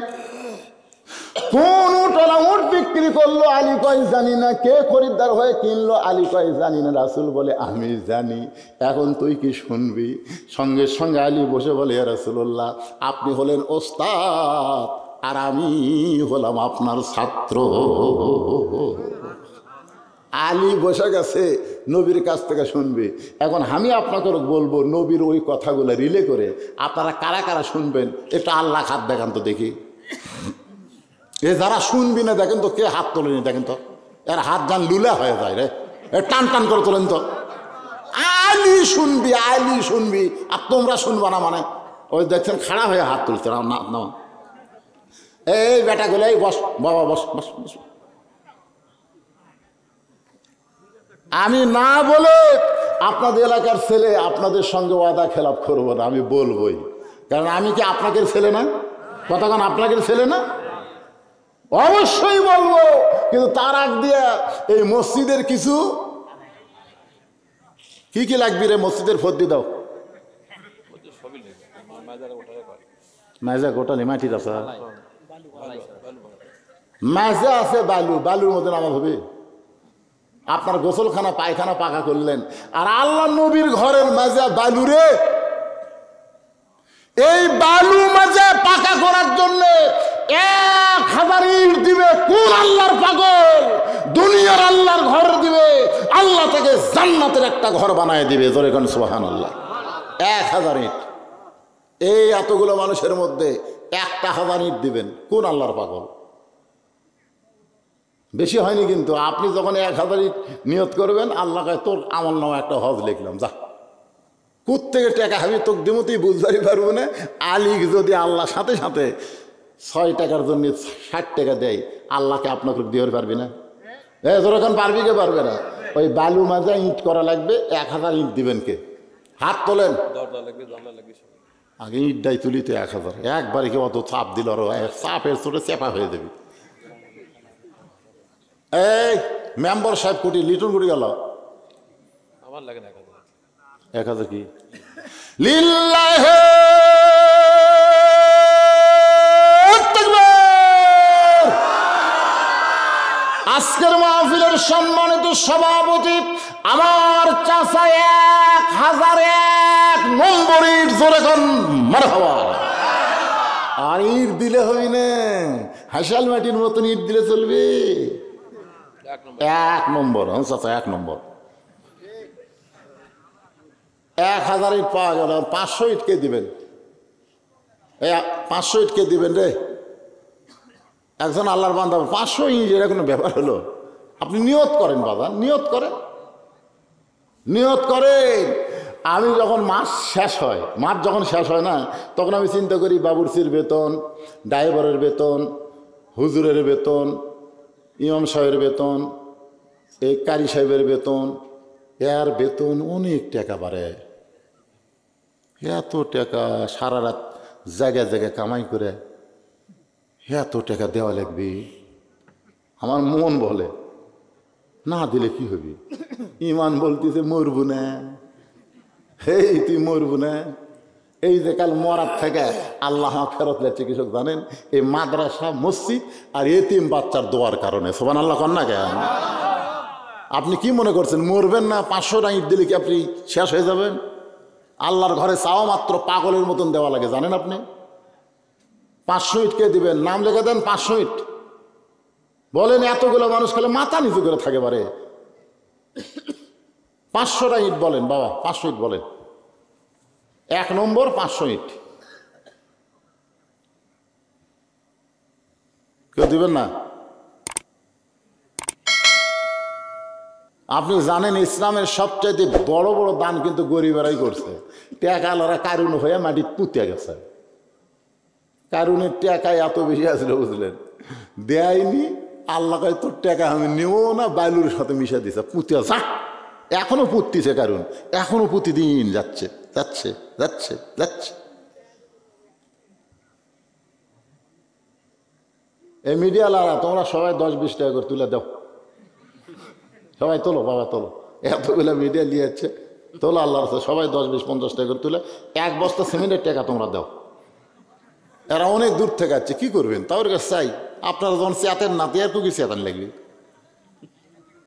কোন উটলা উট বিক্রি করলো? আলী কয় জানি না। কে খরিদ্দার হয়ে কিনলো? আলী কয় জানি না। রাসূল বলে আমি জানি। এখন তুই কি শুনবি? সঙ্গে সঙ্গে আলী বসে বলে ইয়া রাসূলুল্লাহ আপনি হলেন ওস্তাদ আর আমি হলাম আপনার ছাত্র। আলী বসে গেছে নবীর কাছ থেকে শুনবে। এখন আমি আপনাকে বলবো নবীর ওই কথাগুলো রিলে করে আপনারা কারা কারা শুনবেন একটু আল্লাহ হাত দেখান তো দেখি। এ যারা শুনবি না দেখেন তো কে হাত তোলেনি দেখেন তো। এর হাত যান লুলা হয়ে যায় রে, টান টান করে তোলেন তো। আলী শুনবি, আলী শুনবি আর তোমরা শুনবা না মানে? ওই দেখছেন খাড়া হয়ে হাত তুলছে না না। এই বেটাগুলো এই বস বাবা বস বস বস। আমি না বলে আপনাদের এলাকার ছেলে আপনাদের সঙ্গে ওয়াদা খেলাপ করবো না, আমি বলবোই। কারণ আমি কি আপনাদের ছেলে না? কতক্ষণ আপনাদের ছেলে না? অবশ্যই বলবো। কিন্তু তার আগ দিয়ে এই মসজিদের কিছু কি কি লাগবে রে? মসজিদের ফদ্দি দাও। মাজা গোটালি মাটির আছে, মাজা আছে, বালু, বালুর মধ্যে নামাজ হবে। আপনার গোসলখানা পায়খানা পাকা করলেন আর আল্লাহ নবীর ঘরের মাজা বালু রে। এই বালু মাজা পাকা করার জন্য 1000 ইট দিবে কোন আল্লাহর পাগল? দুনিয়ার আল্লাহর ঘর দিবে, আল্লাহ থেকে জান্নাতের একটা ঘর বানায় দিবে। জোরে কোন সুবহানাল্লাহ। 1000 ইট। এই এতগুলো মানুষের মধ্যে 1000 ইট দিবেন কোন আল্লাহর পাগল? বেশি হয়নি কিন্তু। আপনি যখন 1000 ইট নিয়ত করবেন আল্লাহ কয় তোর আমল নামা একটা হজ লিখলাম, যা। কোত্থেকে টাকা আমি তোকে দিব তুই বুঝতে পারবো না। আলী যদি আল্লাহ সাথে সাথে 6 টাকার জন্য 60 টাকা দেয়, আল্লাহকে আপনাকে দিয়ে পারবি না? যখন পারবি কে? পারবে না। ওই বালু মাজা ইট করা লাগবে, 1000 ইট দিবেন কে? হাত তোলেন। আগে ইটটাই তুলি তো 1000। একবারে কেউ অত চাপ দিল, চাপের চোটে চেপা হয়ে যাবি। এই মেম্বার সাহেব কোটি লিটন কোটি গেল? আমার লাগে না 1000 কি? লিল্লাহি তাকবীর। আজকের মাহফিলের সম্মানিত সভাপতি আমার চাচা 1001 নম্বর ইট। জোরে কোন মারহাবা। আর ইট দিলে হই না, হাসাল মাটির মতন ইট দিলে চলবে? এক নম্বর চাচা, এক নম্বর। 1000 ইট পাওয়া গেল, 500 ইট কে দিবেন? 500 ইট কে দিবেন রে? একজন আল্লাহর বান্দা 500 ইট, এটা কোনো ব্যাপার হলো? আপনি নিয়ত করেন বাবা, নিয়ত করেন, নিয়ত করেন। আমি যখন মাস শেষ হয়, মাস যখন শেষ হয় না, তখন আমি চিন্তা করি বাবুর্চির বেতন, ড্রাইভারের বেতন, হুজুরের বেতন, ইমাম সাহেবের বেতন, এই কারি সাহেবের বেতন, এর বেতন অনেক টাকা বাড়ে। এত টাকা সারা রাত জায়গায় জায়গায় কামাই করে এত টাকা দেওয়া লাগবে। আমার মন বলে না দিলে কি হবে? ইমান বলতেছে মরবো না, হেই তুই মরবো না। এই যে কাল মরার থেকে আল্লাহ ফেরত লেছে কৃষক জানেন, এই মাদ্রাসা, মসজিদ আর এতিম বাচ্চার দোয়ার কারণে। সুবহানাল্লাহ কন না কেন? আপনি কি মনে করছেন মরবেন না? 500 ইট দিলে কি আপনি শেষ হয়ে যাবেন? আল্লাহর ঘরে চাও মাত্র পাগলের মতন দেওয়া লাগে, জানেন আপনি? 500 ইট কে দিবেন? নাম লেখে দেন 500 ইট। বলেন এতগুলো মানুষ খেলে মাথা নিচু করে থাকে বারে। 500টা ইট বলেন বাবা, 500 ইট বলেন। 1 নম্বর 500 ইট। কেউ দিবেন না? আপনি জানেন ইসলামের সবচাইতে বড় বড় দান কিন্তু গরিবেরাই করছে। টাকালারা কারুন হয়ে মাটি পুঁতে গেছে। কারুনের টাকায় এত বেশি আসলে বুঝলেন, দেয়নি। আল্লাহ কয় তোর টাকা আমি নেব না, বায়লুর সাথে মিশে দিছে, পুঁতে যা। এখনো পুঁততিছে কারুন, এখনো প্রতিদিন যাচ্ছে যাচ্ছে যাচ্ছে যাচ্ছে। এই মিডিয়ালারা তোমরা সবাই 10-20 টাকা করে তুলে দাও, সবাই তোলো বাবা তোলো। এতগুলো মিডিয়া নিয়েছে, তোলো আল্লাহ আছে, সবাই 10-20-50 টাকা করে তুলে 1 বস্তা সিমেন্টের টাকা তোমরা দাও। এরা অনেক দূর থেকে আসছে, কি করবেন? তাদের কাছে চাই। আপনারা যখন চেতেন না, তো আর কি চেতান লাগবে?